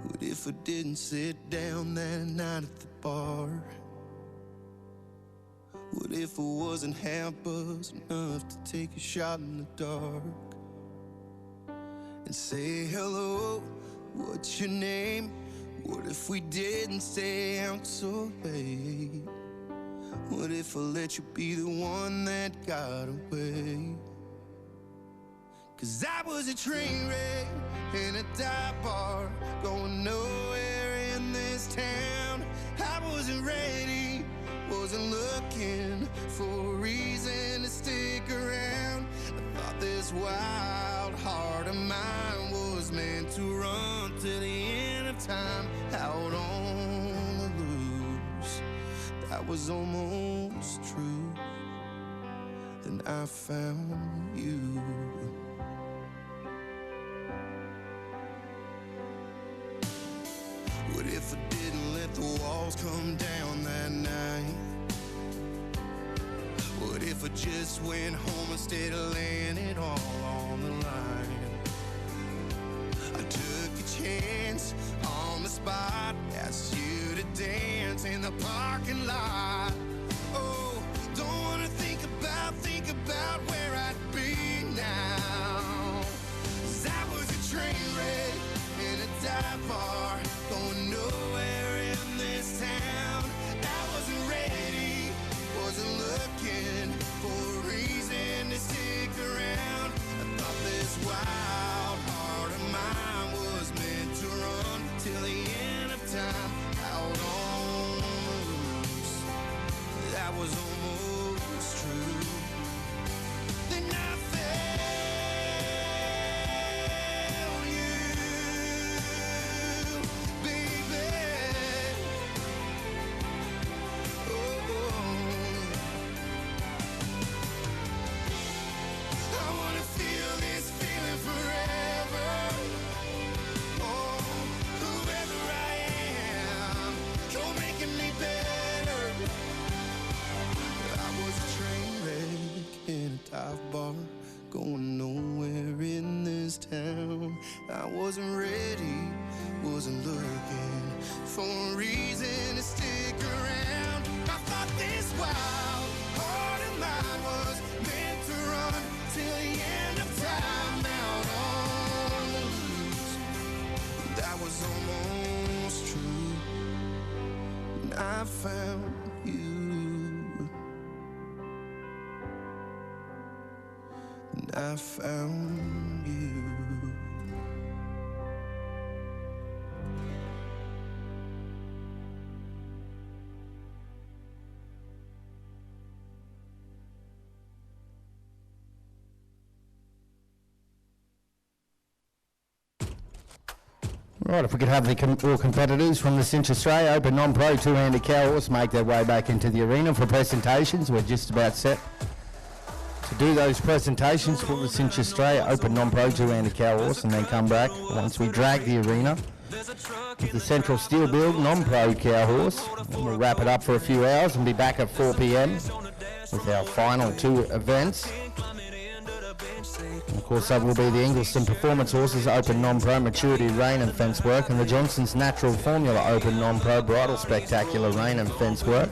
What if I didn't sit down that night at the bar? What if I wasn't half buzzed enough to take a shot in the dark and say hello, what's your name? What if we didn't stay out so late? What if I let you be the one that got away? 'Cause I was a train wreck in a dive bar, going nowhere in this town. I wasn't ready, wasn't looking for a reason to stick around. I thought this wild heart of mine was meant to run to the end of time, out on the loose. That was almost true. I found you. What if I didn't let the walls come down that night? What if I just went home instead of laying it all on the line? I took a chance on the spot, asked you to dance in the parking lot. Oh, don't wanna think about where I'd be now. 'Cause I was a train wreck in a dive bar, going nowhere in this town. I wasn't ready, wasn't looking for a reason to stick around. I thought this wild heart of mine was meant to run till the end of time, out on the loose. That was almost true. Then I found you, baby. Oh, I wanna feel this feeling forever. Oh, whoever I am, you're making me better. I was a train wreck in a dive bar, going nowhere in this town. I wasn't ready, wasn't looking for a reason to stick around. I thought this wild heart of mine was meant to run till the end of time, out on the loose. That was almost true. And I found you. And I found you. Right, if we could have the all competitors from the Cinch Australia Open Non-Pro two-handed Cowhorse make their way back into the arena for presentations. We're just about set to do those presentations for the Cinch Australia Open Non-Pro two-handed Cowhorse, and then come back once we drag the arena with the Central Steel Build Non-Pro Cowhorse. And we'll wrap it up for a few hours and be back at 4 p.m. with our final two events. And of course, that will be the Ingliston Performance Horses Open Non-Pro Maturity Rein and Fence Work, and the Johnson's Natural Formula Open Non-Pro Bridal Spectacular Rein and Fence Work.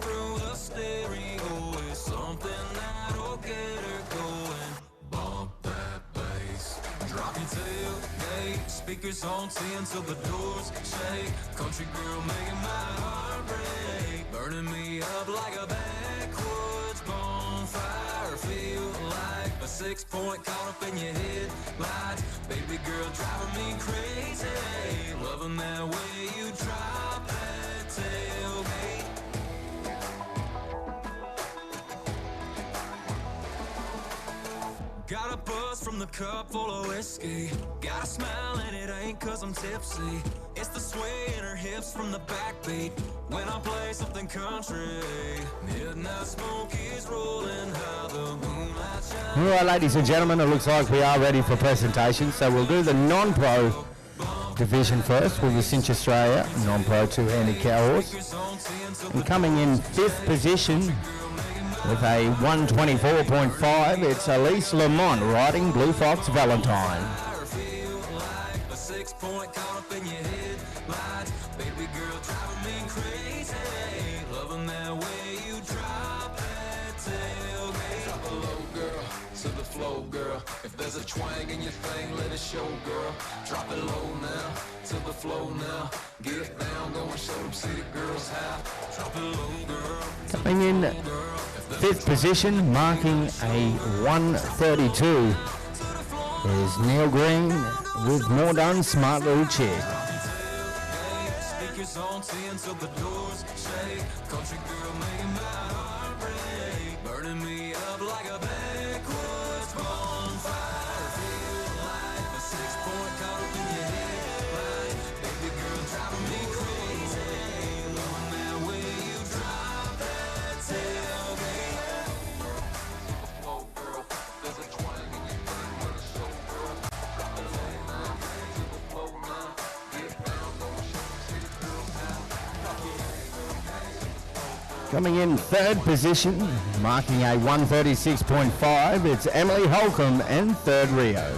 Speakers on 10 till the doors shake. Country girl making my heart break. Burning me up like a backwoods bonfire. Feel like a 6-point caught up in your headlights. Baby girl driving me crazy. Loving that way you drop that tailgate. Got a buzz from the cup full of whiskey. Got a smile and it ain't cause I'm tipsy. It's the sway in her hips from the backbeat when I play something country. Midnight smoke is rolling high, the moonlight shines. All right, ladies and gentlemen, it looks like we are ready for presentation. So we'll do the non-pro division first with the Cinch Australia non-pro two-handed Cowhorse. And coming in 5th position with a 124.5, it's Elise Lamont riding Blue Fox Valentine. If there's a twang in your thing, let it show, girl. Drop it low now, to the flow now. Get down, go and show them city girls how. Drop it low, girl. Coming in 5th position, marking a 132, is Neil Green with More Done Smart Little Chick. Speakers on 10 till the doors shake. Country girl making my heart break. Burning me up like a backwoods bonfire. Feel like a 6-point caught up in your headlight. Baby girl driving me crazy. Loving that way you drop that tailgate. Oh girl, Coming in third position, marking a 136.5, it's Emily Holcomb and third Rio.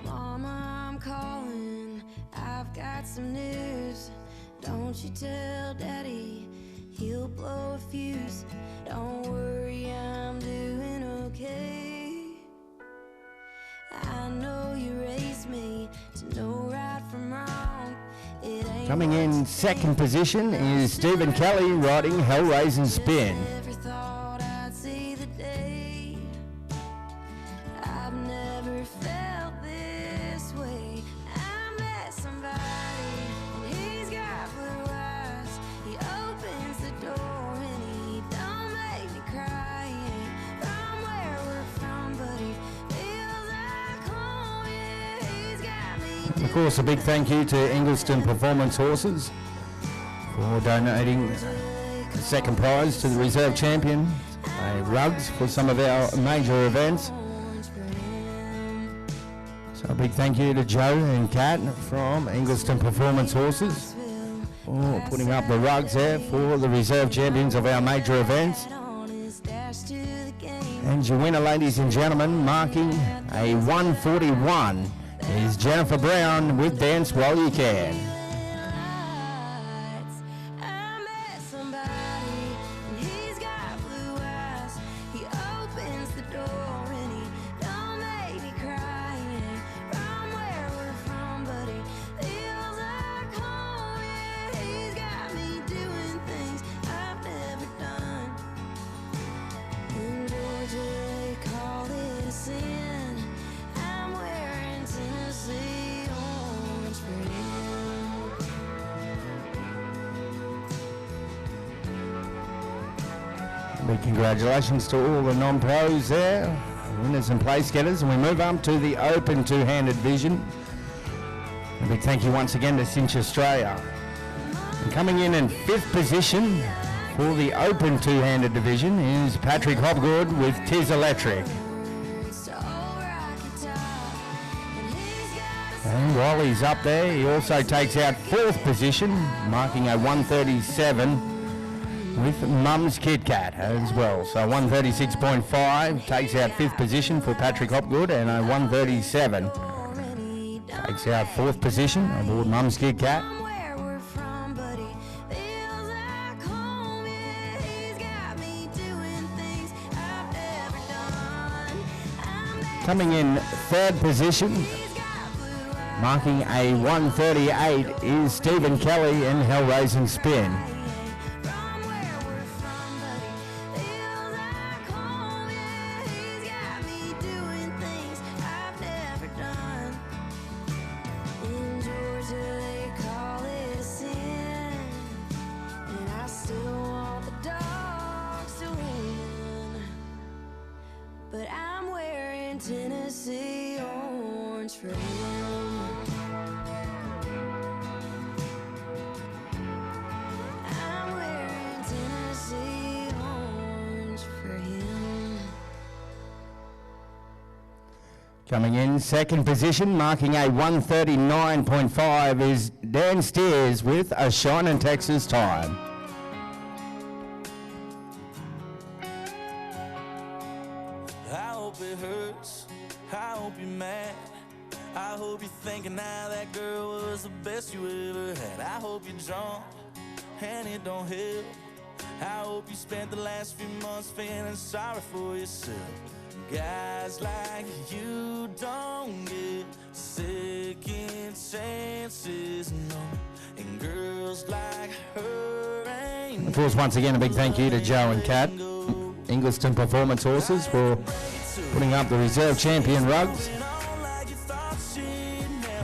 Mama, I'm calling. I've got some news. Don't you tell Daddy, he'll blow a fuse. Don't worry, I'm doing okay. I know you raised me to know right from wrong. It ain't Coming in second position is Stephen Kelly riding Hellraiser Spin. Never thought I'd see the day. I've never felt this way. I met somebody and he's got blue eyes. He opens the door and he don't make me cry. He ain't from where we're from, but he feels like home. Yeah, he's got me. And of course, a big thank you to Ingliston Performance Horses for donating the second prize to the reserve champion, rugs for some of our major events. So a big thank you to Joe and Kat from Ingliston Performance Horses for putting up the rugs there for the reserve champions of our major events. And your winner, ladies and gentlemen, marking a 141 is Jennifer Brown with Dance While You Can. I met somebody and he's got blue eyes. He opens the door and he don't make me cry. He ain't from where we're from, but he feels like home. Yeah, he's got me doing things I've never done. In Georgia they call it a sin. I'm wearing Tennessee orange for him. Big congratulations to all the non-pros there, winners and place getters. And we move on to the open two-handed division. A big thank you once again to Cinch Australia. And coming in fifth position for the open two-handed division is Patrick Hobgood with Tiz Electric. And while he's up there, he also takes out fourth position, marking a 137 with Mum's Kit Kat as well. So 136.5 takes out fifth position for Patrick Hopgood, and a 137 takes out fourth position aboard Mum's Kit Kat. Where we're from, but he feels like home. Yeah, he's got me doing things I've never done. I met Coming in third position, he's got blue eyes. marking a 138 is Stephen Kelly and Hellraiser Spin. From where we're from, but he feels like home. Yeah, he's got me doing things I've never done. In Georgia they call it a sin, and I still want the dogs to win. But I'm wearing Tennessee orange for him. I'm wearing Tennessee orange for him. Coming in second position, marking a 139.5 is Dan Steers with A Shinin' Texas Time. I hope it hurts. I hope you're mad. I hope you're thinking now that girl was the best you ever had. I hope you're drunk and it don't help. I hope you spent the last few months feeling sorry for yourself. Guys like you don't get second chances, no. And girls like her ain't. Of course, once again, a big thank you to Joe and Kat, Ingliston Performance Horses, for putting up the reserve champion rugs.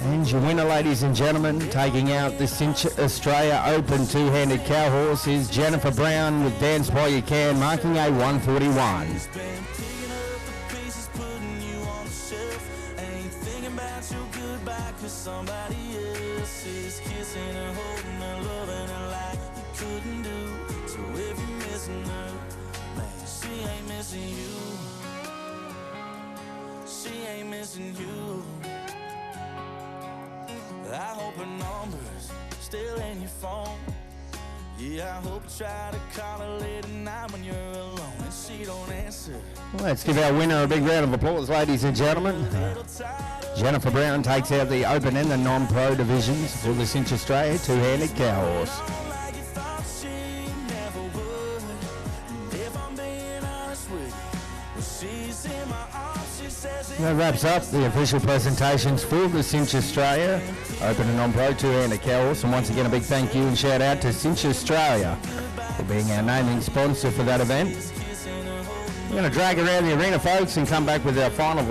And your winner, ladies and gentlemen, taking out the Cinch Australia Open two-handed cow horse is Jennifer Brown with Dance While You Can, marking a 141. your goodbye, cause somebody else is kissing her, holding her, loving her like you couldn't do. So if you're missing her, man, she ain't missing you. She ain't missing you. I hope her number's still in your phone. Yeah, I hope you try to call her late at night when you're alone and she don't answer. Let's give our winner a big round of applause, ladies and gentlemen. Jennifer Brown takes out the Open and the non-pro divisions for the Cinch Australia two-handed Cowhorse. Like you thought she never would. And if I'm being honest with you, when she's in my arms, she says it. That wraps up the official presentations for the Cinch Australia Open and non-pro two-handed Cowhorse. And once again, a big thank you and shout out to Cinch Australia for being our naming sponsor for that event. We're going to drag around the arena, folks, and come back with our final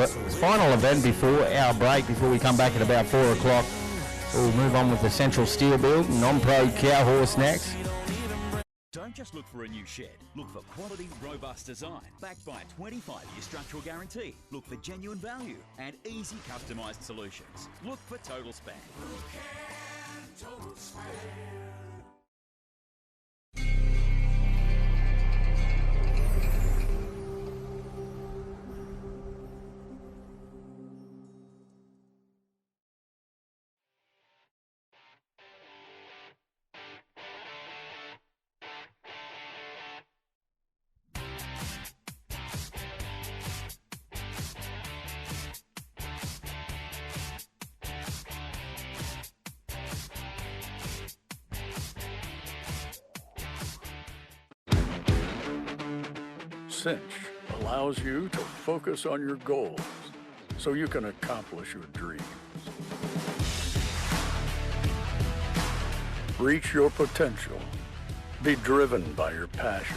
event before our break, before we come back at about 4 o'clock. We'll move on with the Central Steel Build, non-pro Cowhorse next. Don't just look for a new shed. Look for quality, robust design, backed by a 25-year structural guarantee. Look for genuine value and easy customised solutions. Look for Total Span. Total Span. Cinch allows you to focus on your goals so you can accomplish your dreams. Reach your potential. Be driven by your passion.